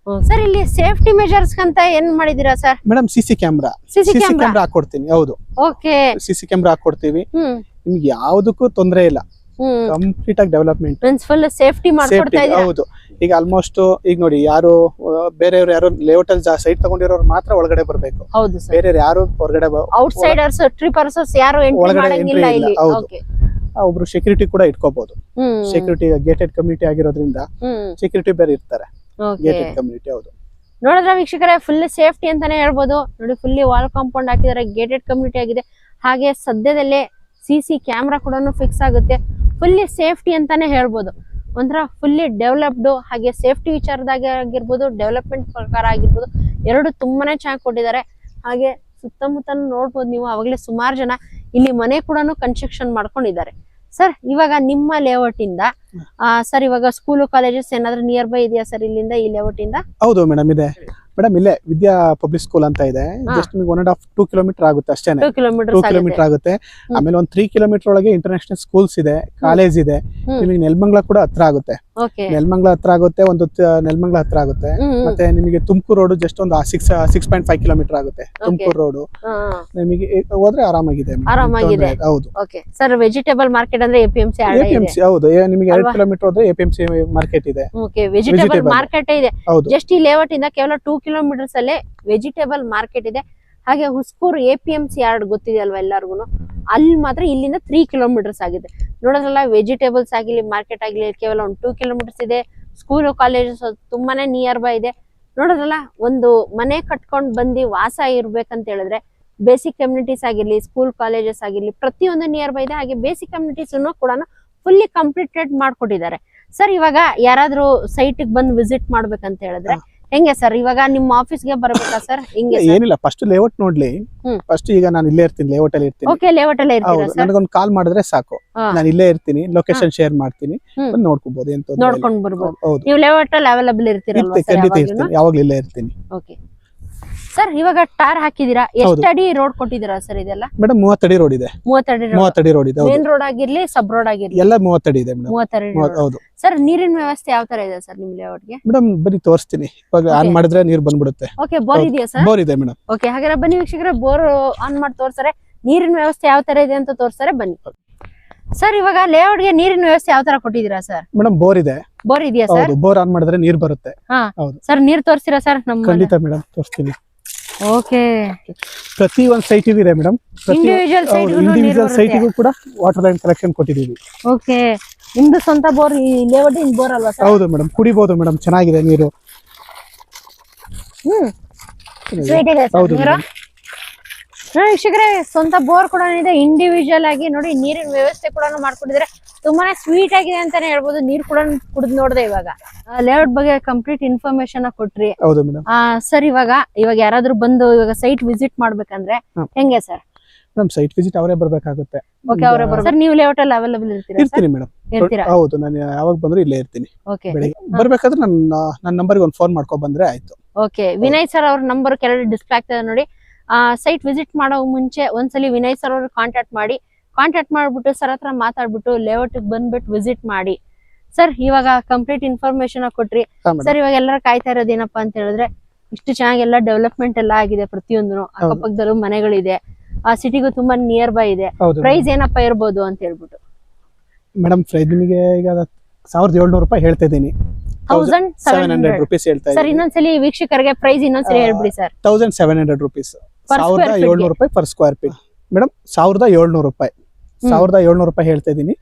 ಸರ್ ಇಲ್ಲಿ ಸೇಫ್ಟಿ ಮೆಜರ್ಸ್ ಅಂತ ಏನ್ ಮಾಡಿದೀರಾ ಸರ್? ಮೇಡಮ್ ಸಿಸಿ ಕ್ಯಾಮ್ರಾ ಹಾಕೊಡ್ತೀನಿ. ಹೌದು, ಓಕೆ, ಸಿಸಿ ಕ್ಯಾಮ್ರಾ ಹಾಕೊಡ್ತೀವಿ. ನಿಮ್ಗೆ ಯಾವ್ದಕ್ಕೂ ತೊಂದರೆ ಇಲ್ಲ, ಕಂಪ್ಲೀಟ್ ಆಗಿ ಡೆವಲಪ್ಮೆಂಟ್ ಫುಲ್ ಸೇಫ್ಟಿ ಮಾಡ್ಕೊಡ್ತಾ ಇದ್ದೀರಾ. ಹೌದು, ಈಗ ಆಲ್ಮೋಸ್ಟ್ ಈಗ ನೋಡಿ, ಯಾರು ಬೇರೆಯವ್ರು ಯಾರು ಲೇಔಟ್ ಅಲ್ಲಿ ಸೈಟ್ ತಗೊಂಡಿರೋರು ಮಾತ್ರ ಒಳಗಡೆ ಬರ್ಬೇಕು. ಹೌದು ಸರ್, ಬೇರೆ ಯಾರು ಹೊರಗಡೆ ಔಟ್ಸೈಡರ್ಸ್ ಟ್ರಿಪರ್ಸ್ ಯಾರು ಎಂಟ್ರಿ ಮಾಡಂಗಿಲ್ಲ ಇಲ್ಲಿ. ಓಕೆ, ಒಬ್ರು ಸೆಕ್ಯೂರಿಟಿ ಕೂಡ ಇಟ್ಕೋಬಹುದು. ಸೆಕ್ಯೂರಿಟಿ ಗೇಟೆಡ್ ಕಮ್ಯುನಿಟಿ ಆಗಿರೋದ್ರಿಂದ ಸೆಕ್ಯೂರಿಟಿ ಬೇರೆ ಇರ್ತಾರೆ. Gated community. ಹೌದು, ನೋಡಿದ್ರ ವೀಕ್ಷಕರೇ, ಫುಲ್ ಸೇಫ್ಟಿ ಅಂತಾನೆ ಹೇಳ್ಬೋದು. ನೋಡಿ, ಫುಲ್ಲಿ ವಾಲ್ ಕಾಂಪೌಂಡ್ ಹಾಕಿದ್ದಾರೆ, ಗೇಟೆಡ್ ಕಮ್ಯುನಿಟಿ ಆಗಿದೆ. ಹಾಗೆ ಸದ್ಯದಲ್ಲೇ ಸಿಸಿ ಕ್ಯಾಮ್ರಾ ಕೂಡ ಫಿಕ್ಸ್ ಆಗುತ್ತೆ. ಫುಲ್ಲಿ ಸೇಫ್ಟಿ ಅಂತಾನೆ ಹೇಳ್ಬೋದು. ಒಂಥರ ಫುಲ್ಲಿ ಡೆವಲಪ್ಡ್, ಹಾಗೆ ಸೇಫ್ಟಿ ವಿಚಾರದಾಗ ಆಗಿರ್ಬೋದು, ಡೆವಲಪ್ಮೆಂಟ್ ಪ್ರಕಾರ ಆಗಿರ್ಬೋದು, ಎರಡು ತುಂಬಾನೇ ಚೆನ್ನಾಗಿ ಕೊಟ್ಟಿದ್ದಾರೆ. ಹಾಗೆ ಸುತ್ತಮುತ್ತ ನೋಡ್ಬೋದು ನೀವು, ಅವಾಗಲೇ ಸುಮಾರು ಜನ ಇಲ್ಲಿ ಮನೆ ಕೂಡ ಕನ್ಸ್ಟ್ರಕ್ಷನ್ ಮಾಡ್ಕೊಂಡಿದ್ದಾರೆ. ಸರ್, ಇವಾಗ ನಿಮ್ಮ ಲೇಔಟ್ ಇಂದ ಸರ್ ಇವಾಗ ಸ್ಕೂಲು ಕಾಲೇಜಸ್ ಏನಾದ್ರು ನಿಯರ್ ಬೈ ಇದೆಯಾ ಸರ್ ಇಲ್ಲಿಂದ, ಈ ಲೇಔಟ್ ಇಂದ? ಹೌದು ಮೇಡಮ್, ಇದೆ ಮೇಡಮ್. ಇಲ್ಲೇ ವಿದ್ಯಾ ಪಬ್ಲಿಕ್ ಸ್ಕೂಲ್ ಅಂತ ಇದೆ. ಜಸ್ಟ್ ನಿಮಗೆ 1.5-2 ಕಿಲೋಮೀಟರ್ ಆಗುತ್ತೆ ಅಷ್ಟೇ. 2 ಕಿಲೋಮೀಟರ್ ಆಗುತ್ತೆ. ಆಮೇಲೆ ಒಂದು 3 ಕಿಲೋಮೀಟರ್ ಒಳಗೆ ಇಂಟರ್ನ್ಯಾಷನಲ್ ಸ್ಕೂಲ್ಸ್ ಇದೆ, ಕಾಲೇಜ್ ಇದೆ. ನಿಮಗೆ ನೆಲಮಂಗಲ ಕೂಡ ಹತ್ರ ಆಗುತ್ತೆ. ನೆಲಮಂಗಲ ಹತ್ರ ಆಗುತ್ತೆ, ನೆಲಮಂಗಲ ಹತ್ರ ಆಗುತ್ತೆ. ಮತ್ತೆ ನಿಮಗೆ ತುಮಕೂರು ರೋಡ್ ಜಸ್ಟ್ ಒಂದು 6.5 ಕಿಲೋಮೀಟರ್ ಆಗುತ್ತೆ. ತುಮಕೂರು ರೋಡ್ ನಿಮಗೆ ಹೋದ್ರೆ ಆರಾಮಾಗಿದೆ. ಹೌದು ಸರ್. ವೆಜಿಟೇಬಲ್ ಮಾರ್ಕೆಟ್ ಅಂದ್ರೆ ಎಪಿಎಂಸಿ. ಹೌದು, ನಿಮಗೆ 2 ಕಿಲೋಮೀಟರ್ ಹೋದ್ರೆ ಎಪಿಎಂಸಿ ಮಾರ್ಕೆಟ್ ಇದೆ. ವೆಜಿಟೇಬಲ್ ಮಾರ್ಕೆಟ್ ಇದೆ. ಜಸ್ಟ್ ಈ ಲೇಔಟ್ ಇಂದ ಕೇವಲ 2 ಕಿಲೋಮೀಟರ್ಸ್ ಅಲ್ಲೇ ವೆಜಿಟೇಬಲ್ ಮಾರ್ಕೆಟ್ ಇದೆ. ಹಾಗೆ ಹುಸ್ಕೂರು ಎಪಿಎಂಸಿ ಯಾರ್ಡ್ ಗೊತ್ತಿದೆ ಅಲ್ವಾ ಎಲ್ಲಾರ್ಗು, ಅಲ್ಲಿ ಮಾತ್ರ ಇಲ್ಲಿಂದ 3 ಕಿಲೋಮೀಟರ್ಸ್ ಆಗಿದೆ. ನೋಡೋದ್ರಲ್ಲ, ವೆಜಿಟೇಬಲ್ಸ್ ಆಗಿರ್ಲಿ, ಮಾರ್ಕೆಟ್ ಆಗಿರ್ಲಿ, ಕೇವಲ ಒಂದು 2 ಕಿಲೋಮೀಟರ್ಸ್ ಇದೆ. ಸ್ಕೂಲ್ ಕಾಲೇಜಸ್ ತುಂಬಾನೇ ನಿಯರ್ ಬೈ ಇದೆ. ನೋಡೋದ್ರಲ್ಲ, ಒಂದು ಮನೆ ಕಟ್ಕೊಂಡ್ ಬಂದು ವಾಸ ಇರ್ಬೇಕಂತ ಹೇಳಿದ್ರೆ ಬೇಸಿಕ್ ಕಮ್ಯುನಿಟೀಸ್ ಆಗಿರ್ಲಿ, ಸ್ಕೂಲ್ ಕಾಲೇಜಸ್ ಆಗಿರ್ಲಿ, ಪ್ರತಿಯೊಂದು ನಿಯರ್ ಬೈ ಇದೆ. ಹಾಗೆ ಬೇಸಿಕ್ ಕಮ್ಯುನಿಟೀಸ್ ಕೂಡ ಫುಲ್ಲಿ ಕಂಪ್ಲೀಟೆಡ್ ಮಾಡ್ಕೊಟ್ಟಿದ್ದಾರೆ. ಸರ್, ಇವಾಗ ಯಾರಾದ್ರೂ ಸೈಟ್ ಬಂದು ವಿಸಿಟ್ ಮಾಡ್ಬೇಕಂತ ಹೇಳಿದ್ರೆ ಹೆಂಗೆ ಸರ್? ಇವಾಗ ನಿಮ್ಮ ಆಫೀಸ್ಗೆ ಬರ್ಬೇಕಾ ಸರ್? ಹಿಂಗೆ ಏನಿಲ್ಲ, ಫಸ್ಟ್ ಲೇಔಟ್ ನೋಡ್ಲಿ. ಫಸ್ಟ್ ಈಗ ನಾನು ಇಲ್ಲೇ ಇರ್ತೀನಿ, ಲೇಔಟ್ ಅಲ್ಲಿ ಇರ್ತೀನಿ. ಓಕೆ, ಲೇಔಟ್ ಅಲ್ಲೇ ಇರ್ತೀರಾ ಸರ್? ನನಗೊಂದು ಕಾಲ್ ಮಾಡಿದ್ರೆ ಸಾಕು, ನಾನು ಇಲ್ಲೇ ಇರ್ತೀನಿ. ಲೊಕೇಶನ್ ಶೇರ್ ಮಾಡ್ತೀನಿ, ನೋಡ್ಕೋಬಹುದು. ಎಂತ ನೋಡ್ಕೊಂಡು ಬರ್ಬೋದು. ನೀವು ಲೇಔಟ್ ಅಲ್ಲಿ ಅವೈಲೇಬಲ್ ಇರ್ತೀರಲ್ವಾ ಸರ್? ಖಂಡಿತ ಇರ್ತೀನಿ, ಯಾವಾಗ್ಲೂ ಇಲ್ಲೇ ಇರ್ತೀನಿ. ಓಕೆ ಸರ್, ಇವಾಗ ಟಾರ್ ಹಾಕಿದೀರಾ, ಎಷ್ಟು ಅಡಿ ರೋಡ್ ಕೊಟ್ಟಿದ್ದೀರಾ ಸರ್ ಇದೆಲ್ಲ? ಮೇಡಮ್ 30 ಅಡಿ ರೋಡ್ ಇದೆ. 30 ಅಡಿ ರೋಡ್ ಇದೆ. ಮೇನ್ ರೋಡ್ ಆಗಿರ್ಲಿ, ಸಬ್ ರೋಡ್ ಆಗಿರ್ಲಿ, ಎಲ್ಲ 30 ಅಡಿ ಇದೆ ಮೇಡಮ್. 30 ಅಡಿ. ಹೌದು ಸರ್. ನೀರಿನ ವ್ಯವಸ್ಥೆ ಯಾವ ತರ ಇದೆ ಸರ್ ನಿಮ್ ಲೇಔಟ್ ಗೆ? ಮೇಡಮ್ ಬನ್ನಿ ತೋರಿಸ್ತೀನಿ. ಇವಾಗ ಆನ್ ಮಾಡಿದ್ರೆ ನೀರು ಬಂದ್ಬಿಡುತ್ತೆ. ಓಕೆ, ಬೋರ್ ಇದೆಯಾ ಸರ್? ಬೋರ್ ಇದೆ ಮೇಡಮ್. ಓಕೆ, ಹಾಗಾದ್ರೆ ಬನ್ನಿ ವೀಕ್ಷಕರೇ, ಬೋರ್ ಆನ್ ಮಾಡಿ ತೋರ್ಸ್ತಾರೆ, ನೀರಿನ ವ್ಯವಸ್ಥೆ ಯಾವ ತರ ಇದೆ ಅಂತ ತೋರ್ಸ್ತಾರೆ, ಬನ್ನಿ. ಸರ್, ಇವಾಗ ಲೇಔಟ್ ಗೆ ನೀರಿನ ವ್ಯವಸ್ಥೆ ಯಾವ ತರ ಕೊಟ್ಟಿದ್ದೀರಾ ಸರ್? ಮೇಡಮ್ ಬೋರ್ ಇದೆ. ಬೋರ್ ಇದೆಯಾ ಸರ್? ಬೋರ್ ಆನ್ ಮಾಡಿದ್ರೆ ನೀರು ಬರುತ್ತೆ. ಹೌದು ಸರ್. ನೀರ್ ತೋರಿಸ್ತೀರಾ ಸರ್? ಖಂಡಿತ ಮೇಡಮ್, ತೋರಿಸ್ತೀನಿ. ಓಕೆ, ಪ್ರತಿ ಒಂದು ಸೈಟ್ ಇದೆ ಮೇಡಮ್. ಇಂಡಿವಿಜುವಲ್ ಸೈಟ್ಗೂ ಕೂಡ ವಾಟರ್ ಲೈನ್ ಕಲೆಕ್ಷನ್ ಕೊಟ್ಟಿದ್ದೀವಿ. ಓಕೆ, ನಿಮ್ದು ಸ್ವಂತ ಬೋರ್ ಈ ಲೇಔಟ್ ಇನ್ ಬೋರ್ ಅಲ್ವಾ ಸರ್? ಹೌದು ಮೇಡಮ್, ಕುಡಿಬಹುದು ಮೇಡಮ್, ಚೆನ್ನಾಗಿದೆ ನೀರು. ಹೌದು ವೀಕ್ಷಕರೇ, ಸ್ವಂತ ಬೋರ್ ಕೂಡ ಇದೆ. ಇಂಡಿವಿಜುವಲ್ ಆಗಿ ನೋಡಿ, ನೀರಿನ ವ್ಯವಸ್ಥೆ ಕೂಡ ಮಾಡ್ಕೊಂಡಿದ್ದಾರೆ. ತುಂಬಾನೇ ಸ್ವೀಟ್ ಆಗಿದೆ ಅಂತಾನೆ ಹೇಳ್ಬೋದು. ನೀರ್ ಕೂಡ ಕುಡಿದ್ ನೋಡಿದೆ. ಇವಾಗ ಲೇಔಟ್ ಬಗ್ಗೆ ಕಂಪ್ಲೀಟ್ ಇನ್ಫಾರ್ಮೇಶನ್ ಕೊಟ್ರಿ. ಹೌದು ಮೇಡಮ್. ಸರ್, ಇವಾಗ ಯಾರಾದ್ರೂ ಬಂದು ಇವಾಗ ಸೈಟ್ ವಿಸಿಟ್ ಮಾಡ್ಬೇಕಂದ್ರೆ ಹೆಂಗೆ ಸರ್? ಮೇಡಮ್ ಸೈಟ್ ವಿಸಿಟ್ ಅವರೇ ಬರ್ಬೇಕಾಗುತ್ತೆ. ಓಕೆ, ಅವರೇ ಬರ್ತಾರೆ. ಸರ್, ನೀವು ಲೇಔಟ್ ಅಲ್ಲಿ ಅವೈಲೇಬಲ್ ಇರ್ತೀರಾ? ಇರ್ತೀನಿ ಮೇಡಮ್, ಇರ್ತೀರಾ? ಹೌದು, ನಾನು ಯಾವಾಗ ಬಂದ್ರು ಇಲ್ಲೇ ಇರ್ತೀನಿ. ಓಕೆ, ಬರ್ಬೇಕಾದ್ರೆ ನನ್ನ ನಂಬರ್ಗೆ ಒಂದು ಫೋನ್ ಮಾಡ್ಕೊ ಬಂದ್ರೆ ಆಯ್ತು. ಓಕೆ, ವಿನಯ್ ಸರ್ ಅವ್ರ ನಂಬರ್ ಕೆಳಗಡೆ ಡಿಸ್ಪ್ಲೇ ಆಗ್ತದೆ ನೋಡಿ. ಸೈಟ್ ವಿಸಿಟ್ ಮಾಡೋ ಮುಂಚೆ ಒಂದ್ಸಲಿ ವಿನಯ್ ಸರ್ ಅವ್ರಿಗೆ ಕಾಂಟ್ಯಾಕ್ಟ್ ಮಾಡ್ಬಿಟ್ಟು ಸರ್ ಹತ್ರ ಮಾತಾಡ್ಬಿಟ್ಟು ಲೇಔಟ್ ಬಂದ್ಬಿಟ್ಟು ವಿಸಿಟ್ ಮಾಡಿ. ಸರ್ ಇವಾಗ ಕಂಪ್ಲೀಟ್ ಇನ್ಫಾರ್ಮೇಶನ್ ಕೊಟ್ರಿ ಸರ್. ಇವಾಗ ಎಲ್ಲರೂ ಕಾಯ್ತಾ ಇರೋದು ಏನಪ್ಪಾ ಅಂತ ಹೇಳಿದ್ರೆ, ಇಷ್ಟು ಚೆನ್ನಾಗಿ ಎಲ್ಲ ಡೆವಲಪ್ಮೆಂಟ್ ಎಲ್ಲ ಆಗಿದೆ, ಪ್ರತಿಯೊಂದು ಅಕ್ಕಪಕ್ಕದಲ್ಲೂ ಮನೆಗಳಿದೆ, ಆ ಸಿಟಿಗೂ ತುಂಬಾ ನಿಯರ್ ಬೈ ಇದೆ. ಪ್ರೈಸ್ ಏನಪ್ಪಾ ಇರ್ಬೋದು ಅಂತ ಹೇಳ್ಬಿಟ್ಟು ಮೇಡಮ್, ಪ್ರೈಸ್ ನಿಮಗೆ ಈಗ 1700 ರೂಪಾಯಿ ಹೇಳ್ತಾ ಇದ್ದೀನಿ. 1700 ರೂಪೀಸ್ ಹೇಳ್ತಾ ಇದ್ದೀನಿ ಸರ್. ಇನ್ನೊಂದ್ಸಲಿ ವೀಕ್ಷಕರಿಗೆ ಪ್ರೈಸ್ ಇನ್ನೊಂದ್ಸಲಿ ಹೇಳ್ಬಿಡಿ ಸರ್. 1700 ರೂಪೀಸ್, 1700 ರೂಪಾಯಿ ಪರ್ ಸ್ಕ್ವೇರ್ ಫೀಟ್ ಮೇಡಮ್. 1700 ರೂಪಾಯಿ 1700 ರೂಪಾಯಿ ಹೇಳ್ತಾ ಇದ್ದೀನಿ.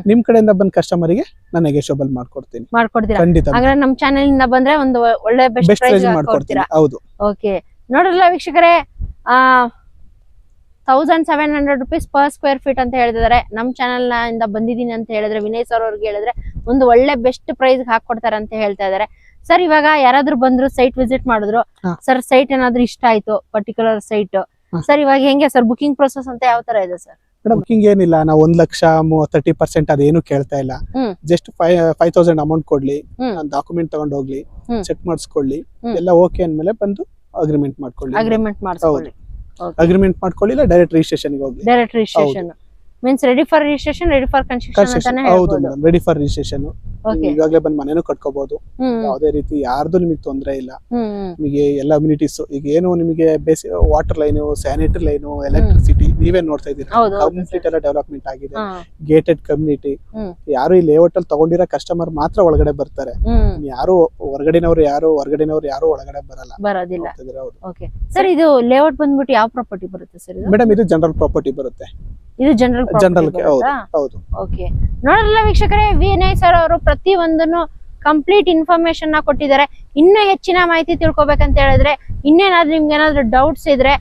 ನಿಮ್ ಕಡೆಯಿಂದ ಬಂದ ಕಸ್ಟಮರ್ ಗೆ ನಾನು ನೆಗೋಷಿಯಬಲ್ ಮಾಡ್ಕೊಡ್ತೀನಿ ಖಂಡಿತ. ಹಾಗಾದ್ರೆ ನಮ್ ಚಾನೆಲ್ ಇಂದ ಬಂದ್ರೆ ಒಂದು ಒಳ್ಳೆ ಬೆಸ್ಟ್ ಪ್ರೈಸ್ ಮಾಡ್ಕೊಡ್ತೀರಾ? ಹೌದು. ಓಕೆ, ನೋಡ್ರಲ್ಲ ವೀಕ್ಷಕರೇ, 1700 ರೂಪೀಸ್ ಪರ್ ಸ್ಕ್ವೇರ್ ಫೀಟ್ ಅಂತ ಹೇಳ್ತಿದ್ದಾರೆ. ನಮ್ ಚಾನೆಲ್ ಇಂದ ಬಂದಿದ್ದೀನಿ ಅಂತ ಹೇಳಿದ್ರೆ ವಿನಯ್ ಸರ್ ಅವ್ರಿಗೆ ಹೇಳಿದ್ರೆ ಒಂದು ಒಳ್ಳೆ ಬೆಸ್ಟ್ ಪ್ರೈಸ್ ಹಾಕೊಡ್ತಾರೆ ಅಂತ ಹೇಳ್ತಾ ಇದಾರೆ. ಸರ್ ಇವಾಗ ಯಾರಾದ್ರೂ ಬಂದ್ರು, ಸೈಟ್ ವಿಸಿಟ್ ಮಾಡಿದ್ರು, ಸರ್ ಸೈಟ್ ಏನಾದ್ರು ಇಷ್ಟ ಆಯ್ತು ಪರ್ಟಿಕ್ಯುಲರ್ ಸೈಟ್, ಸರ್ ಇವಾಗ ಹೆಂಗೆ ಸರ್ ಬುಕಿಂಗ್ ಪ್ರೊಸೆಸ್ ಅಂತ ಯಾವ ತರ ಇದೆ ಸರ್? ಬುಕಿಂಗ್ ಏನಿಲ್ಲ, ನಾವು 1,30% ಅದೇನು ಕೇಳ್ತಾ ಇಲ್ಲ. ಜಸ್ಟ್ 5,000 ಅಮೌಂಟ್ ಕೊಡ್ಲಿ, ಡಾಕ್ಯುಮೆಂಟ್ ತಗೊಂಡ್ ಹೋಗ್ಲಿ, ಚೆಕ್ ಮಾಡಿಸ್ಕೊಳ್ಳಿ, ಎಲ್ಲ ಓಕೆ ಅಂದ್ಮೇಲೆ ಬಂದು ಅಗ್ರಿಮೆಂಟ್ ಮಾಡ್ಕೊಳ್ಳಿ. ಅಗ್ರಿಮೆಂಟ್ ಮಾಡ್ಕೊಳ್ಳಿ, ಇಲ್ಲ ಡೈರೆಕ್ಟ್ ರಿಜಿಸ್ಟ್ರೇಷನ್ ಹೋಗ್ಲಿ. Direct registration means ready for registration, ready for construction ಅಂತಾನೆ ಹೌದು ಹೇಳ್ಬೋದು. Madam, ready for registration. ಈಗಾಗಲೇ ಬಂದು ಮನೆನೂ ಕಟ್ಕೋಬಹುದು, ಯಾವುದೇ ರೀತಿ ಯಾರ್ದು ನಿಮಗೆ ತೊಂದರೆ ಇಲ್ಲ. ನಿಮಗೆ ಎಲ್ಲ ಅಮ್ಯುನಿಟೀಸ್, ಈಗ ಏನು ನಿಮಗೆ basic water line, sanitary line, electricity ನೀವೇ ನೋಡ್ತಾ ಇದ್ದೀರಾ. ಕಂಪ್ಲೀಟ್ ಎಲ್ಲ ಡೆವಲಪ್ಮೆಂಟ್ ಆಗಿದೆ. Gated community. ಯಾರು ಈ ಲೇಔಟ್ ಅಲ್ಲಿ ತಗೊಂಡಿರೋ ಕಸ್ಟಮರ್ ಮಾತ್ರ ಒಳಗಡೆ ಬರ್ತಾರೆ. ಯಾರು ಹೊರಗಡೆನವ್ರು ಯಾರು ಒಳಗಡೆ ಬರೋದಿಲ್ಲ. ಸರ್ ಇದು ಲೇಔಟ್ ಬಂದ್ಬಿಟ್ಟು ಯಾವ ಪ್ರಾಪರ್ಟಿ ಬರುತ್ತೆ ಸರ್? ಮೇಡಮ್ ಇದು ಜನರಲ್ ಪ್ರಾಪರ್ಟಿ ಬರುತ್ತೆ. ಇದು ಜನರಲ್ ಹೌದು. ಓಕೆ, ನೋಡಲ್ಲ ವೀಕ್ಷಕರೇ, ವಿನಯ್ ಸರ್ ಅವರು ಪ್ರತಿ ಒಂದನ್ನು ಕಂಪ್ಲೀಟ್ ಇನ್ಫಾರ್ಮೇಶನ್ ನ ಕೊಟ್ಟಿದ್ದಾರೆ. ಇನ್ನೂ ಹೆಚ್ಚಿನ ಮಾಹಿತಿ ತಿಳ್ಕೊಬೇಕಂತ ಹೇಳಿದ್ರೆ, ಇನ್ನೇನಾದ್ರೂ ನಿಮ್ಗೆ ಏನಾದ್ರು ಡೌಟ್ಸ್ ಇದ್ರೆ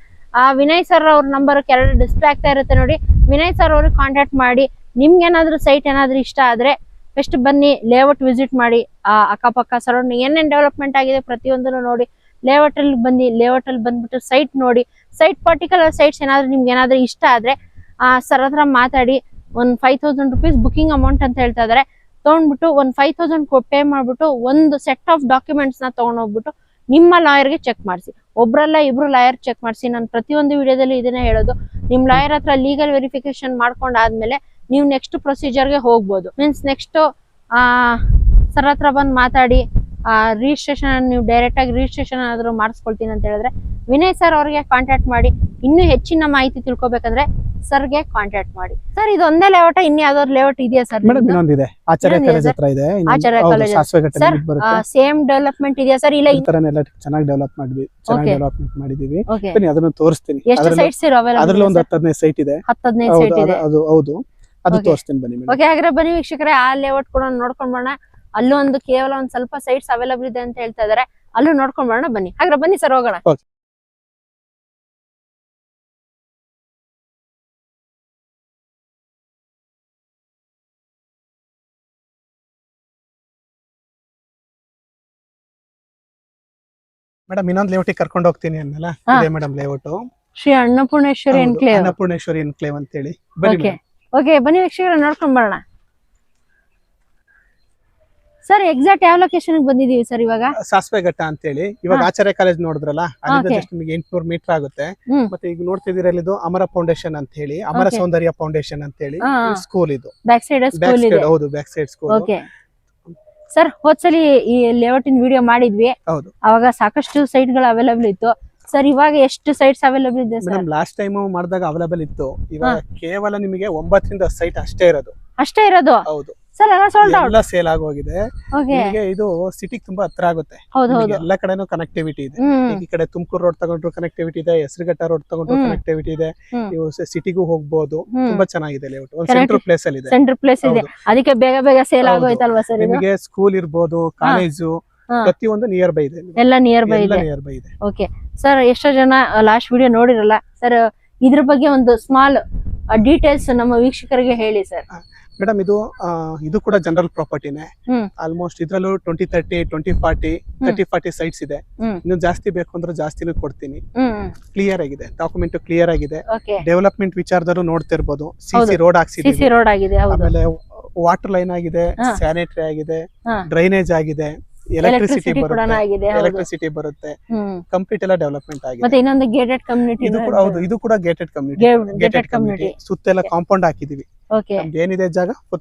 ವಿನಯ್ ಸರ್ ಅವ್ರ ನಂಬರ್ ಕೆಳಗಡೆ ಡಿಸ್ಪ್ಲೇ ಆಗ್ತಾ ಇರುತ್ತೆ ನೋಡಿ. ವಿನಯ್ ಸರ್ ಅವ್ರಿಗೆ ಕಾಂಟ್ಯಾಕ್ಟ್ ಮಾಡಿ. ನಿಮ್ಗೆ ಏನಾದ್ರು ಸೈಟ್ ಏನಾದ್ರು ಇಷ್ಟ ಆದ್ರೆ ಫಸ್ಟ್ ಬನ್ನಿ, ಲೇಔಟ್ ವಿಸಿಟ್ ಮಾಡಿ. ಅಕ್ಕಪಕ್ಕ ಸರೌಂಡಿಂಗ್ ಏನೇನ್ ಡೆವಲಪ್ಮೆಂಟ್ ಆಗಿದೆ ಪ್ರತಿಯೊಂದನ್ನು ನೋಡಿ. ಲೇಔಟ್ ಅಲ್ಲಿ ಬಂದ್ಬಿಟ್ಟು ಸೈಟ್ ನೋಡಿ. ಸೈಟ್ ಪರ್ಟಿಕ್ಯುಲರ್ ಸೈಟ್ಸ್ ಏನಾದ್ರು ನಿಮ್ಗೆ ಏನಾದ್ರು ಇಷ್ಟ ಆದ್ರೆ ಸರ್ ಹತ್ರ ಮಾತಾಡಿ. ಒಂದು 5,000 ರೂಪೀಸ್ ಬುಕಿಂಗ್ ಅಮೌಂಟ್ ಅಂತ ಹೇಳ್ತಾ ಇದಾರೆ. ತಗೊಂಡ್ಬಿಟ್ಟು ಒಂದು 5,000 ಪೇ ಮಾಡ್ಬಿಟ್ಟು ಒಂದು ಸೆಟ್ ಆಫ್ ಡಾಕ್ಯುಮೆಂಟ್ಸ್ ನ ತಗೊಂಡೋಗ್ಬಿಟ್ಟು ನಿಮ್ಮ ಲಾಯರ್ಗೆ ಚೆಕ್ ಮಾಡಿಸಿ. ಒಬ್ರಲ್ಲ ಇಬ್ರು ಲಾಯರ್ ಚೆಕ್ ಮಾಡಿಸಿ. ನಾನು ಪ್ರತಿಯೊಂದು ವಿಡಿಯೋದಲ್ಲಿ ಇದನ್ನೇ ಹೇಳೋದು, ನಿಮ್ ಲಾಯರ್ ಹತ್ರ ಲೀಗಲ್ ವೆರಿಫಿಕೇಶನ್ ಮಾಡ್ಕೊಂಡಾದ್ಮೇಲೆ ನೀವು ನೆಕ್ಸ್ಟ್ ಪ್ರೊಸೀಜರ್ಗೆ ಹೋಗ್ಬೋದು. ಮೀನ್ಸ್ ನೆಕ್ಸ್ಟ್ ಸರ್ ಹತ್ರ ಬಂದು ಮಾತಾಡಿ ರಿಜಿಸ್ಟ್ರೇಷನ್, ನೀವು ಡೈರೆಕ್ಟ್ ಆಗಿ ರಿಜಿಸ್ಟ್ರೇಷನ್ ಏನಾದ್ರು ಮಾಡಿಸ್ಕೊಳ್ತೀನಿ ಅಂತ ಹೇಳಿದ್ರೆ ವಿನಯ್ ಸರ್ ಅವ್ರಿಗೆ ಕಾಂಟ್ಯಾಕ್ಟ್ ಮಾಡಿ. ಇನ್ನೂ ಹೆಚ್ಚಿನ ಮಾಹಿತಿ ತಿಳ್ಕೊಬೇಕಂದ್ರೆ ಸರ್ಗೆ ಕಾಂಟ್ಯಾಕ್ಟ್ ಮಾಡಿ. ಸರ್ ಇದು ಒಂದೇ ಲೇಔಟ್, ಇನ್ನು ಯಾವ್ದಾದ್ರು ಲೇಔಟ್ ಇದೆಯಾ ಸರ್? ಇನ್ನೊಂದಿದೆ, ಆಚಾರ್ಯ ಕಾಲೇಜ್ ಹತ್ರ ಇದೆ. ಆಚಾರ್ಯ ಕಾಲೇಜ್ ಸೇಮ್ ಡೆವಲಪ್ಮೆಂಟ್ ಇದೆಯಾ ಸರ್? ಇಲ್ಲ, ಚೆನ್ನಾಗಿ ಡೆವಲಪ್ಮೆಂಟ್ ಮಾಡಿದೀವಿ. ಅದನ್ನು ತೋರಿಸ್ತೀನಿ. ಎಷ್ಟು ಸೈಟ್ಸ್ ಅವೈಲೇಬಲ್? ಅದರಲ್ಲಿ ಒಂದು 10-15 ಸೈಟ್ ಇದೆ. 10-15 ಸೈಟ್ ಇದೆ. ಅದು ಹೌದು, ಅದು ತೋರಿಸ್ತೀನಿ ಬನ್ನಿ. ಓಕೆ, ಹಾಗಾದ್ರೆ ಬನ್ನಿ ವೀಕ್ಷಕರೇ, ಆ ಲೇಔಟ್ ಕೂಡ ನೋಡ್ಕೊಂಡ್ ಬರೋಣ. ಅಲ್ಲೂ ಒಂದು ಕೇವಲ ಒಂದ್ ಸ್ವಲ್ಪ ಸೈಟ್ಸ್ ಅವೈಲೇಬಲ್ ಇದೆ ಅಂತ ಹೇಳ್ತಾ ಇದಾರೆ. ಅಲ್ಲೂ ನೋಡ್ಕೊಂಡ್ ಬರೋಣ ಬನ್ನಿ. ಹಾಗಾದ್ರೆ ಬನ್ನಿ ಸರ್, ಹೋಗೋಣ. ಮೇಡಮ್ ಇನ್ನೊಂದು ಲೇಔಟಿಗೆ ಕರ್ಕೊಂಡು ಹೋಗ್ತೀನಿ ಅನ್ನಲ್ಲ, ಇದೆ madam layout Shri Annapoorneshwari enclave ಅಂತ ಹೇಳಿ. ಓಕೆ, ಬನ್ನಿ ವೀಕ್ಷಕರೇ, ನೋಡ್ಕೊಂಡ್ ಬರೋಣ. ಸರ್ ಎಕ್ಸಾಕ್ಟ್ ಯಾವ ಲೊಕೇಶನ್ ಬಂದಿದೀವಿ ಸರ್? ಇವಾಗ ಸಾಸ್ವೆ ಘಟ್ಟ ಅಂತ ಹೇಳಿ. ಇವಾಗ ಆಚಾರ್ಯ ಕಾಲೇಜ್ ನೋಡಿದ್ರಲ್ಲ, ಅಲ್ಲಿಂದ ಜಸ್ಟ್ ನಿಮಗೆ 800 ಮೀಟರ್ ಆಗುತ್ತೆ. ಮತ್ತೆ ಈಗ ನೋಡ್ತಿದ್ದೀರಾ, ಇದು ಅಮರ ಫೌಂಡೇಶನ್ ಅಂತ ಹೇಳಿ, ಅಮರ ಸೌಂದರ್ಯ ಫೌಂಡೇಶನ್ ಅಂತ ಹೇಳಿ ಸ್ಕೂಲ್. ಇದು ಬ್ಯಾಕ್ ಸೈಡ್ ಸ್ಕೂಲ್ ಇದೆ. ಹೌದು, back side school. Okay sir, ಹೋದ್ಸಲಿ ಈ ಲೇಔಟ್ ಇನ್ ವಿಡಿಯೋ ಮಾಡಿದ್ವಿ. ಹೌದು, ಅವಾಗ ಸಾಕಷ್ಟು ಸೈಟ್ ಗಳು ಅವೈಲೇಬಲ್ ಇತ್ತು. ಸರ್ ಇವಾಗ ಎಷ್ಟು ಸೈಟ್ಸ್ ಅವೈಲೇಬಲ್ ಇದೆ ಸರ್? ಲಾಸ್ಟ್ ಟೈಮ್ ಮಾಡಿದಾಗ ಅವೈಲೇಬಲ್ ಇತ್ತು. ಇವಾಗ ಕೇವಲ ನಿಮಗೆ 9ರಿಂದ 10 ಸೈಟ್ ಅಷ್ಟೇ ಇರೋದು. ಹೌದು ಸರ್, ಎಲ್ಲ ಸೇಲ್ ಆಗೋಗಿದೆ. ನಿಮಗೆ ಇದು ಸಿಟಿಗೆ ತುಂಬಾ ಹತ್ರ ಆಗುತ್ತೆ. ಎಲ್ಲ ಕಡೆನೂ ಕನೆಕ್ಟಿವಿಟಿ ಇದೆ. ಈ ಕಡೆ ತುಮಕೂರು ರೋಡ್ ತಗೊಂಡ್ರು ಕನೆಕ್ಟಿವಿಟಿ ಇದೆ, ಹೆಸರುಘಟ್ಟ ರೋಡ್ ತಗೊಂಡ್ರು ಕನೆಕ್ಟಿವಿಟಿ ಇದೆ. ನೀವು ಸಿಟಿಗೂ ಹೋಗ್ಬೋದು. ತುಂಬಾ ಚೆನ್ನಾಗಿದೆ ಲೇಔಟ್. ಒಂದು ಸೆಂಟ್ರಲ್ ಪ್ಲೇಸ್ ಅಲ್ಲಿ ಇದೆ. ಸೆಂಟ್ರಲ್ ಪ್ಲೇಸ್ ಇದೆ, ಅದಕ್ಕೆ ಬೇಗ ಸೇಲ್ ಆಗೋಯ್ತಲ್ವಾ ಸರ್? ನಿಮಗೆ ಸ್ಕೂಲ್ ಇರ್ಬೋದು, ಕಾಲೇಜು, ಪ್ರತಿಯೊಂದು ನಿಯರ್ ಬೈ ಇದೆ. ಎಲ್ಲ ನಿಯರ್ ಬೈ ಇದೆ. ಓಕೆ ಸರ್, ಎಷ್ಟೋ ಜನ ಲಾಸ್ಟ್ ವಿಡಿಯೋ ನೋಡಿರಲ್ಲ ಸರ್, ಇದ್ರ ಬಗ್ಗೆ ಒಂದು ಸ್ಮಾಲ್ ಡೀಟೇಲ್ಸ್ ನಮ್ಮ ವೀಕ್ಷಕರಿಗೆ ಹೇಳಿ ಸರ್. ಮೇಡಮ್ ಇದು ಕೂಡ ಜನರಲ್ ಪ್ರಾಪರ್ಟಿನೇ. ಆಲ್ಮೋಸ್ಟ್ ಇದ್ರಲ್ಲೂ 20-30, 20-40, 30-40 ಸೈಟ್ಸ್ ಇದೆ. ಇನ್ನು ಜಾಸ್ತಿ ಬೇಕು ಅಂದ್ರೆ ಜಾಸ್ತಿನೂ ಕೊಡ್ತೀನಿ. ಕ್ಲಿಯರ್ ಆಗಿದೆ, ಡಾಕ್ಯುಮೆಂಟ್ ಕ್ಲಿಯರ್ ಆಗಿದೆ. ಡೆವಲಪ್ಮೆಂಟ್ ವಿಚಾರದಲ್ಲೂ ನೋಡ್ತಿರ್ಬೋದು. ಸಿಸಿ ರೋಡ್ ಹಾಕ್ಸಿದೀವಿ, ಆಮೇಲೆ ವಾಟರ್ ಲೈನ್ ಆಗಿದೆ, ಸ್ಯಾನಿಟರಿ ಆಗಿದೆ, ಡ್ರೈನೇಜ್ ಆಗಿದೆ, ಎಲೆಕ್ಟ್ರಿಸಿಟಿ ಕೂಡ ಬರುತ್ತೆ, ಆಗಿದೆ. ಹೌದು. ಎಲೆಕ್ಟ್ರಿಸಿಟಿ ಬರುತ್ತೆ, ಕಂಪ್ಲೀಟ್ ಎಲ್ಲ ಡೆವಲಪ್ಮೆಂಟ್ ಆಗಿದೆ. ಮತ್ತೆ ಇನ್ನೊಂದು ಗೇಟೆಡ್ ಕಮ್ಯುನಿಟಿ ಇದು ಕೂಡ ಹೌದು, ಇದು ಕೂಡ ಗೇಟೆಡ್ ಕಮ್ಯುನಿಟಿ. ಗೇಟೆಡ್ ಕಮ್ಯುನಿಟಿ ಸುತ್ತೆಲ್ಲ ಕಾಂಪೌಂಡ್ ಹಾಕಿದೀವಿ. ಓಕೆ. ನಮ್ಗೆ ಏನಿದೆ ಜಾಗ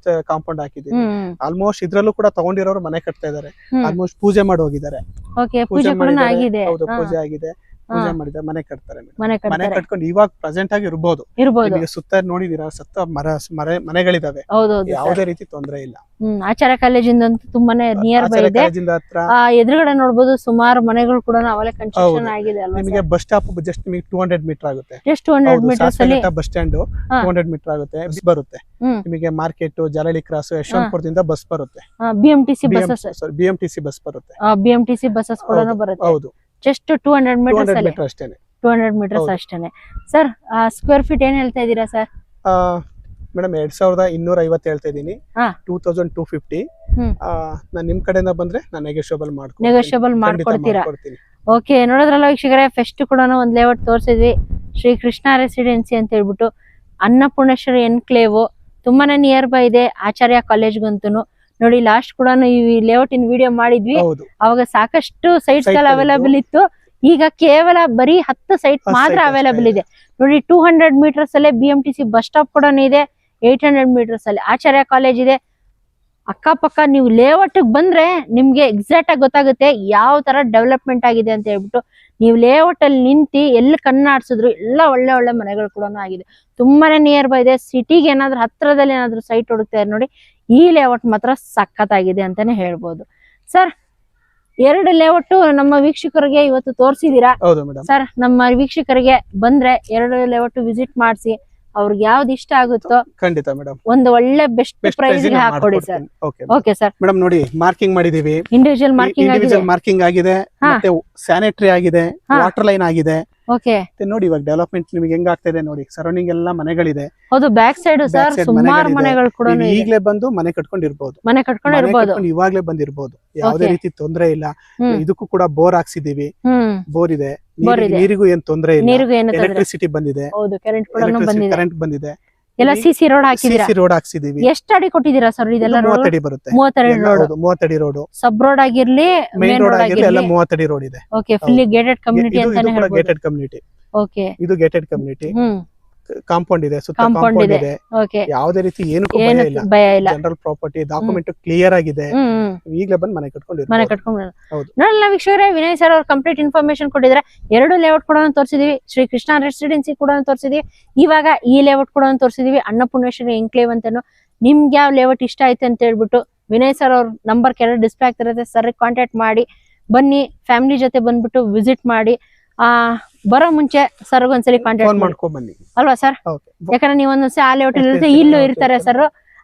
ಕಾಂಪೌಂಡ್ ಹಾಕಿದೀವಿ. ಆಲ್ಮೋಸ್ಟ್ ಇದ್ರಲ್ಲೂ ಕೂಡ ತಗೊಂಡಿರೋರು ಮನೆ ಕಟ್ತಾ ಇದಾರೆ. ಆಲ್ಮೋಸ್ಟ್ ಪೂಜೆ ಮಾಡಿ ಹೋಗಿದ್ದಾರೆ. ಓಕೆ, ಪೂಜೆ ಕೂಡ ಆಗಿದೆ. ಹೌದು, ಪೂಜೆ ಆಗಿದೆ, ಪೂಜೆ ಮಾಡಿದ್ದಾರೆ, ಮನೆ ಕಟ್ತಾರೆ. ಮನೆ ಕಟ್ಕೊಂಡು ಇವಾಗ ಪ್ರೆಸೆಂಟ್ ಆಗಿ ಇರ್ಬೋದು. ನಿಮಗೆ ಸುತ್ತ ನೋಡಿದೀರಾ, ಸತ್ತ ಮನೆಗಳಿದಾವೆ. ಯಾವುದೇ ರೀತಿ ತೊಂದರೆ ಇಲ್ಲ. ಆಚಾರ್ಯ ಕಾಲೇಜಿಂದ ತುಂಬಾನೇ ನಿಯರ್ ಬೈ ಇದೆ. ಎದುರುಗಡೆ ನೋಡಬಹುದು ಸುಮಾರು ಮನೆಗಳು ಕೂಡ ಅವೆಲ್ಲ ಕನ್ಸ್ಟ್ರಕ್ಷನ್ ಆಗಿದೆ ಅಲ್ವಾ. ನಿಮಗೆ ಬಸ್ ಸ್ಟಾಪ್ ಜಸ್ಟ್ ನಿಮಗೆ 200 ಮೀಟರ್ ಆಗುತ್ತೆ. ಜಸ್ಟ್ 200 ಮೀಟರ್ಸ್ ಅಲ್ಲಿ ಬಸ್ ಸ್ಟ್ಯಾಂಡ್ 200 ಮೀಟರ್ ಆಗುತ್ತೆ. ಬಸ್ ಬರುತ್ತೆ ನಿಮಗೆ ಮಾರ್ಕೆಟ್, ಜಲಳಿ ಕ್ರಾಸ್, ಯಶವಂತಪುರದಿಂದ ಬಸ್ ಬರುತ್ತೆ. ಬಿಎಂಟಿಸಿ ಬಸ್ಸಸ್ ಬರುತ್ತೆ. ಬಿಎಂಟಿಸಿ ಬಸ್ಸಸ್ ಕೂಡ ಬರುತ್ತೆ. ಹೌದು, ಜಸ್ಟ್ 200 ಮೀಟರ್ಸ್ ಅಲ್ಲಿ ಅಷ್ಟೇನೆ. 200 ಮೀಟರ್ಸ್ ಅಷ್ಟೇನೆ. ಸರ್, ಸ್ಕ್ವೇರ್ ಫೀಟ್ ಏನ್ ಹೇಳ್ತಾ ಇದೀರಾ ಸರ್? ಮೇಡಮ್ 2250 ಹೇಳ್ತಾ ಇದೀನಿ. 2250. ನಾನು ನಿಮ್ ಕಡೆಯಿಂದ ಬಂದ್ರೆ ನಾನು ನೆಗೋಷಿಯಬಲ್ ಮಾಡ್ಕೊಡ್ತೀರಾ? ಓಕೆ, ನೋಡಿದ್ರಲ್ಲ ವೀಕ್ಷಕರೇ, ಫೆಸ್ಟ್ ಕೂಡ ಒಂದ್ ಲೇಔಟ್ ತೋರಿಸಿದ್ವಿ. ಶ್ರೀ ಕೃಷ್ಣ ರೆಸಿಡೆನ್ಸಿ ಅಂತ ಹೇಳ್ಬಿಟ್ಟು ಅನ್ನಪೂರ್ಣೇಶ್ವರಿ ಎನ್ಕ್ಲೇವ್ ತುಂಬಾನೇ ನಿಯರ್ ಬೈ ಇದೆ ಆಚಾರ್ಯ ಕಾಲೇಜ್ಗಂತೂ. ನೋಡಿ, ಲಾಸ್ಟ್ ಕೂಡ ಈ ಲೇಔಟ್ ಇನ್ ವಿಡಿಯೋ ಮಾಡಿದ್ವಿ. ಅವಾಗ ಸಾಕಷ್ಟು ಸೈಟ್ಸ್ ಗಳು ಅವೈಲೇಬಲ್ ಇತ್ತು. ಈಗ ಕೇವಲ ಬರೀ 10 ಸೈಟ್ ಮಾತ್ರ ಅವೈಲೇಬಲ್ ಇದೆ. ನೋಡಿ, 200 ಮೀಟರ್ಸ್ ಅಲ್ಲೇ ಬಿಎಂಟಿಸಿ ಬಸ್ ಸ್ಟಾಪ್ ಕೂಡ ಇದೆ. 800 ಮೀಟರ್ಸ್ ಅಲ್ಲಿ ಆಚಾರ್ಯ ಕಾಲೇಜ್ ಇದೆ. ಅಕ್ಕಪಕ್ಕ ನೀವು ಲೇಔಟ್ ಬಂದ್ರೆ ನಿಮ್ಗೆ ಎಕ್ಸಾಕ್ಟ್ ಆಗಿ ಗೊತ್ತಾಗುತ್ತೆ ಯಾವ ತರ ಡೆವಲಪ್ಮೆಂಟ್ ಆಗಿದೆ ಅಂತ ಹೇಳ್ಬಿಟ್ಟು. ನೀವು ಲೇಔಟ್ ಅಲ್ಲಿ ನಿಂತಿ ಎಲ್ಲಿ ಕಣ್ಣಾಡ್ಸಿದ್ರು ಎಲ್ಲ ಒಳ್ಳೆ ಒಳ್ಳೆ ಮನೆಗಳು ಕೂಡ ಆಗಿದೆ. ತುಂಬಾನೇ ನಿಯರ್ ಬೈ ಇದೆ. ಸಿಟಿಗೆ ಏನಾದ್ರು ಹತ್ರದಲ್ಲಿ ಏನಾದ್ರು ಸೈಟ್ ಹುಡುಕ್ತಾ ಇದ್ರೆ ನೋಡಿ, ಈ ಲೇಔಟ್ ಮಾತ್ರ ಸಖತ್ತಾಗಿದೆ ಅಂತಾನೆ ಹೇಳ್ಬೋದು. ಸರ್, 2 ಲೇಔಟ್ ನಮ್ಮ ವೀಕ್ಷಕರಿಗೆ ಇವತ್ತು ತೋರಿಸಿದೀರಾ. ಸರ್, ನಮ್ಮ ವೀಕ್ಷಕರಿಗೆ ಬಂದ್ರೆ 2 ಲೇಔಟ್ ವಿಸಿಟ್ ಮಾಡಿಸಿ ಅವ್ರಿಗೆ ಯಾವ್ದು ಇಷ್ಟ ಆಗುತ್ತೋ ಖಂಡಿತ ಮೇಡಮ್ ಒಂದು ಒಳ್ಳೆ ಬೆಸ್ಟ್ ಪ್ರೈಸ್ ಗೆ ಹಾಕೊಡಿ ಸರ್. Okay sir. ಮೇಡಮ್ ನೋಡಿ, ಮಾರ್ಕಿಂಗ್ ಮಾಡಿದೀವಿ. ಇಂಡಿವಿಜುವಲ್ ಮಾರ್ಕಿಂಗ್ ಆಗಿದೆ, ಮತ್ತೆ ಸ್ಯಾನಿಟರಿ ಆಗಿದೆ, ವಾಟರ್ ಲೈನ್ ಆಗಿದೆ. ಓಕೆ, ನೋಡಿ ಇವಾಗ ಡೆವಲಪ್ಮೆಂಟ್ ನಿಮಗೆ ಹೆಂಗ್ ಆಗ್ತಾ ಇದೆ ನೋಡಿ. ಸರೌಂಡಿಂಗ್ ಎಲ್ಲ ಮನೆಗಳಿದೆ. ಹೌದು, ಬ್ಯಾಕ್ ಸೈಡ್ ಸರ್ ಸುಮಾರು ಮನೆಗಳು ಕೂಡ ಈಗಲೇ ಬಂದು ಮನೆ ಕಟ್ಕೊಂಡಿರ್ಬೋದು. ಇವಾಗ್ಲೇ ಬಂದಿರ್ಬೋದು. ಯಾವುದೇ ರೀತಿ ತೊಂದರೆ ಇಲ್ಲ. ಇದಕ್ಕೂ ಕೂಡ ಬೋರ್ ಹಾಕ್ಸಿದೀವಿ. ಬೋರ್ ಇದೆ, ನೀರಿಗೂ ಏನ್ ತೊಂದರೆ ಇಲ್ಲ. ಎಲೆಕ್ಟ್ರಿಸಿಟಿ ಬಂದಿದೆ, ಕರೆಂಟ್ ಬಂದಿದೆ. ಎಲ್ಲ ಸಿಸಿ ರೋಡ್ ಹಾಕಿದೀರಾ? ಸಿಸಿ ರೋಡ್ ಹಾಕ್ಸಿದೀವಿ. ಎಷ್ಟು ಅಡಿ ಕೊಟ್ಟಿದ್ದೀರಾ ಸರ್? ಇದೆಲ್ಲ 30 ಅಡಿ ಬರುತ್ತೆ. 30 ಅಡಿ ರೋಡ್. ಸಬ್ ರೋಡ್ ಆಗಿರ್ಲಿ, ಮೇನ್ ರೋಡ್ ಆಗಿರ್ಲಿ, ಎಲ್ಲ 30 ಅಡಿ ರೋಡ್ ಇದೆ. ಓಕೆ, ಫುಲ್ಲಿ ಗೇಟೆಡ್ ಕಮ್ಯುನಿಟಿ ಅಂತಾನೆ ಹೇಳ್ಬೋದು. Gated community. ಓಕೆ, ಇದು ಗೇಟೆಡ್ ಕಮ್ಯುನಿಟಿ. ಕಾಂಪೌಂಡ್ ಇದೆ, ಸುತ್ತ ಕಾಂಪೌಂಡ್ ಇದೆ. ಯಾವುದೇ ರೀತಿ ಏನಕ್ಕೂ ಭಯ ಇಲ್ಲ. ಜನರಲ್ ಪ್ರಾಪರ್ಟಿ ಡಾಕ್ಯುಮೆಂಟ್ ಕ್ಲಿಯರ್ ಆಗಿದೆ. ಈಗಲೇ ಬಂದು ಮನೆ ಕಟ್ಕೊಂಡು ನೋಡಲ್ಲ ವೀಕ್ಷಕರೇ, ವಿನಯ್ ಸರ್ ಅವ್ರು ಕಂಪ್ಲೀಟ್ ಇನ್ಫಾರ್ಮೇಶನ್ ಕೊಟ್ಟಿದ್ರೆ. 2 ಲೇಔಟ್ ಕೂಡ ತೋರಿಸಿದೀವಿ. ಶ್ರೀ ಕೃಷ್ಣ ರೆಸಿಡೆನ್ಸಿ ಕೂಡ ತೋರಿಸಿದೀವಿ. ಇವಾಗ ಈ ಲೇಔಟ್ ಕೂಡ ತೋರಿಸಿದೀವಿ, ಅನ್ನಪೂರ್ಣೇಶ್ವರಿ ಎನ್ಕ್ಲೇವ್ ಅಂತಾನು. ನಿಮ್ಗೆ ಯಾವ ಲೇಔಟ್ ಇಷ್ಟ ಆಯ್ತು ಅಂತ ಹೇಳ್ಬಿಟ್ಟು ವಿನಯ್ ಸರ್ ಅವ್ರ ನಂಬರ್ ಕೆಳಗೆ ಡಿಸ್ಪ್ಲೇ ಆಗ್ತಿರುತ್ತೆ. ಸರ್ ಕಾಂಟ್ಯಾಕ್ಟ್ ಮಾಡಿ ಬನ್ನಿ, ಫ್ಯಾಮಿಲಿ ಜೊತೆ ಬಂದ್ಬಿಟ್ಟು ವಿಸಿಟ್ ಮಾಡಿ. ಬರೋ ಮುಂಚೆ ಸರ್ ಒಂದ್ಸಲಿ ಕಾಂಟ್ಯಾಕ್ಟ್ ಮಾಡ್ಕೊ ಬನ್ನಿ ಅಲ್ವಾ ಸರ್? ಯಾಕಂದ್ರೆ ನೀವು ಒಂದೊಂದ್ಸಲ ಆ ಲೇಔಟ್ ಇರುತ್ತೆ, ಇಲ್ಲೂ ಇರ್ತಾರೆ ಸರ್.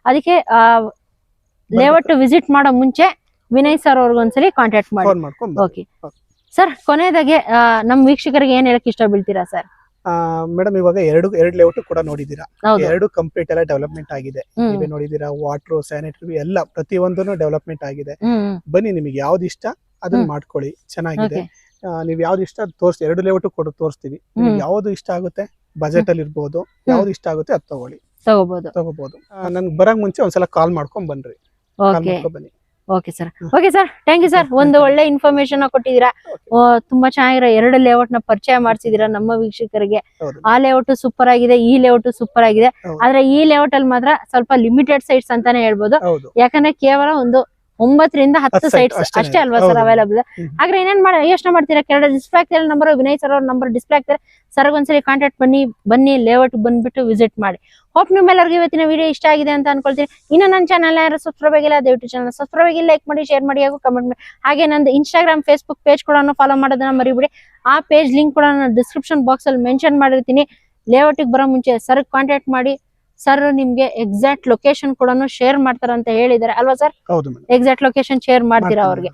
ಅದಕ್ಕೆ ಲೇಔಟ್ ವಿಸಿಟ್ ಮಾಡೋ ಮುಂಚೆ ವಿನಯ್ ಸರ್ ಅವ್ರಿಗೊಂದ್ಸಲಿ ಕಾಂಟ್ಯಾಕ್ಟ್ ಮಾಡಿ. ಓಕೆ ಸರ್, ಕೊನೆಯದಾಗೆ ನಮ್ ವೀಕ್ಷಕರಿಗೆ ಏನ್ ಹೇಳಕ್ ಇಷ್ಟ ಬೀಳ್ತೀರಾ ಸರ್? ಮೇಡಮ್, ಇವಾಗ ಎರಡು ಲೇಔಟ್ ಕೂಡ ನೋಡಿದೀರಾ. 2 ಕಂಪ್ಲೀಟ್ ಎಲ್ಲ ಡೆವಲಪ್ಮೆಂಟ್ ಆಗಿದೆ. ನೀವೇ ನೋಡಿದೀರಾ, ವಾಟರ್, ಸ್ಯಾನಿಟರಿ ಎಲ್ಲ ಪ್ರತಿಯೊಂದನ್ನು ಡೆವಲಪ್ಮೆಂಟ್ ಆಗಿದೆ. ಬನ್ನಿ, ನಿಮಗೆ ಯಾವ್ದು ಇಷ್ಟ ಅದನ್ನ ಮಾಡ್ಕೊಳ್ಳಿ, ಚೆನ್ನಾಗಿದೆ. ನೀವ್ ಯಾವ್ದು ಇಷ್ಟ ತೋರಿಸಿ, 2 ಲೇಔಟ್ ಕೂಡ ತೋರಿಸ್ತೀವಿ. ಯಾವ್ದು ಇಷ್ಟ ಆಗುತ್ತೆ, ಬಜೆಟ್ ಅಲ್ಲಿ ಇರ್ಬೋದು, ಯಾವ್ದು ಇಷ್ಟ ಆಗುತ್ತೆ ಅದು ತಗೋಬಹುದು. ನನ್ಗೆ ಬರಕ್ ಮುಂಚೆ ಒಂದ್ಸಲ ಕಾಲ್ ಮಾಡ್ಕೊಂಡ್ ಬನ್ರಿ. ಬನ್ನಿ. Okay sir, thank you sir. ಒಂದು ಒಳ್ಳೆ ಇನ್ಫಾರ್ಮೇಶನ್ ಕೊಟ್ಟಿದ್ದೀರಾ. ತುಂಬಾ ಚೆನ್ನಾಗಿರೋ 2 ಲೇಔಟ್ ನ ಪರಿಚಯ ಮಾಡಿಸಿದೀರಾ ನಮ್ಮ ವೀಕ್ಷಕರಿಗೆ. ಆ ಲೇಔಟ್ ಸೂಪರ್ ಆಗಿದೆ, ಈ ಲೇಔಟ್ ಸೂಪರ್ ಆಗಿದೆ. ಆದ್ರೆ ಈ ಲೇಔಟ್ ಅಲ್ಲಿ ಮಾತ್ರ ಸ್ವಲ್ಪ ಲಿಮಿಟೆಡ್ ಸೈಟ್ಸ್ ಅಂತಾನೆ ಹೇಳ್ಬೋದು. ಯಾಕಂದ್ರೆ ಕೇವಲ ಒಂದು 9 ರಿಂದ 10 ಸೈಟ್ಸ್ ಅಷ್ಟೇ ಅಲ್ವಾ ಸರ್ ಅವೈಲೇಬಲ್. ಹಾಗಾದ್ರೆ ಏನೇನ್ ಯೋಚನೆ ಮಾಡ್ತೀರಾ? ಕೆಳಗಡೆ ಡಿಸ್ಪ್ಲೇ ಆಗ್ತಿರೋ ನಂಬರ್, ವಿನಯ್ ಸರ್ ಅವ್ರ ನಂಬರ್ ಡಿಸ್ಪ್ಲೇ ಆಗ್ತಾರೆ. ಸರ್ ಒಂದ್ಸಲಿ ಕಾಂಟ್ಯಾಕ್ಟ್ ಬನ್ನಿ ಲೇಔಟ್ ಬಂದ್ಬಿಟ್ಟು ವಿಸಿಟ್ ಮಾಡಿ. ಹೋಪ್ ನಿಮ್ಮೆಲ್ಲರಿಗೂ ಇವತ್ತಿನ ವಿಡಿಯೋ ಇಷ್ಟ ಆಗಿದೆ ಅಂತ ಅನ್ಕೊಳ್ತೀನಿ. ಇನ್ನು ನನ್ನ ಚಾನಲ್ ಯಾರು ಸಬ್ಸ್ಕ್ರೈಬ್ ಆಗಿಲ್ಲ, ದಯವಿಟ್ಟು ಚಾನಲ್ ಸಬ್ಸ್ಕ್ರೈಬ್ ಆಗಿ ಲೈಕ್ ಮಾಡಿ, ಶೇರ್ ಮಾಡಿ, ಹಾಗೂ ಕಮೆಂಟ್ ಮಾಡಿ. ಹಾಗೆ ನಂದು ಇನ್ಸ್ಟಾಗ್ರಾಮ್, ಫೇಸ್ಬುಕ್ ಪೇಜ್ ಕೂಡ ಫಾಲೋ ಮಾಡೋದನ್ನ ಮರಿಬಿಡಿ. ಆ ಪೇಜ್ ಲಿಂಕ್ ಕೂಡ ನಾನು ಡಿಸ್ಕ್ರಿಪ್ಷನ್ ಬಾಕ್ಸ್ ಅಲ್ಲಿ ಮೆನ್ಷನ್ ಮಾಡಿರ್ತೀನಿ. ಲೇಔಟಿಗೆ ಬರೋ ಮುಂಚೆ ಸರ್ ಕಾಂಟ್ಯಾಕ್ಟ್ ಮಾಡಿ. ಸರ್ ನಿಮ್ಗೆ ಎಕ್ಸಾಕ್ಟ್ ಲೊಕೇಶನ್ ಕೂಡ ಶೇರ್ ಮಾಡ್ತಾರ ಅಂತ ಹೇಳಿದಾರೆ ಅಲ್ವಾ ಸರ್? ಎಕ್ಸಾಕ್ಟ್ ಲೊಕೇಶನ್ ಶೇರ್ ಮಾಡ್ತೀರಾ ಅವ್ರಿಗೆ?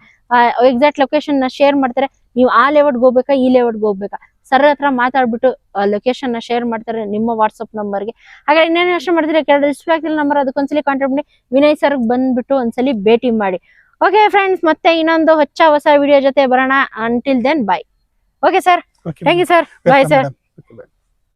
ಎಕ್ಸಾಕ್ಟ್ ಲೊಕೇಶನ್ ನ ಶೇರ್ ಮಾಡ್ತಾರೆ. ನೀವು ಆ ಲೇಔಟ್ಗೆ ಹೋಗ್ಬೇಕಾ, ಈ ಲೇಔಟ್ಗೆ ಹೋಗ್ಬೇಕಾ, ಸರ್ ಹತ್ರ ಮಾತಾಡ್ಬಿಟ್ಟು ಲೊಕೇಶನ್ ನ ಶೇರ್ ಮಾಡ್ತಾರೆ ನಿಮ್ಮ ವಾಟ್ಸ್ಆಪ್ ನಂಬರ್ಗೆ. ಹಾಗೆ ಇನ್ನೇನು ಯೋಚನೆ ಮಾಡ್ತೀರಾ? ಕೆಳಗಡೆ ಡಿಸ್ಪ್ಲೇ ಆಗ್ತಿಲ್ಲ ನಂಬರ್, ಅದಕ್ಕೊಂದ್ಸಲಿ ಕಾಂಟ್ಯಾಕ್ಟ್ ಮಾಡಿ. ವಿನಯ್ ಸರ್ ಬಂದ್ಬಿಟ್ಟು ಒಂದ್ಸಲಿ ಭೇಟಿ ಮಾಡಿ. ಓಕೆ ಫ್ರೆಂಡ್ಸ್, ಮತ್ತೆ ಇನ್ನೊಂದು ಹೊಸ ವಿಡಿಯೋ ಜೊತೆ ಬರೋಣ. Until then bye. Okay sir, thank you sir, bye sir.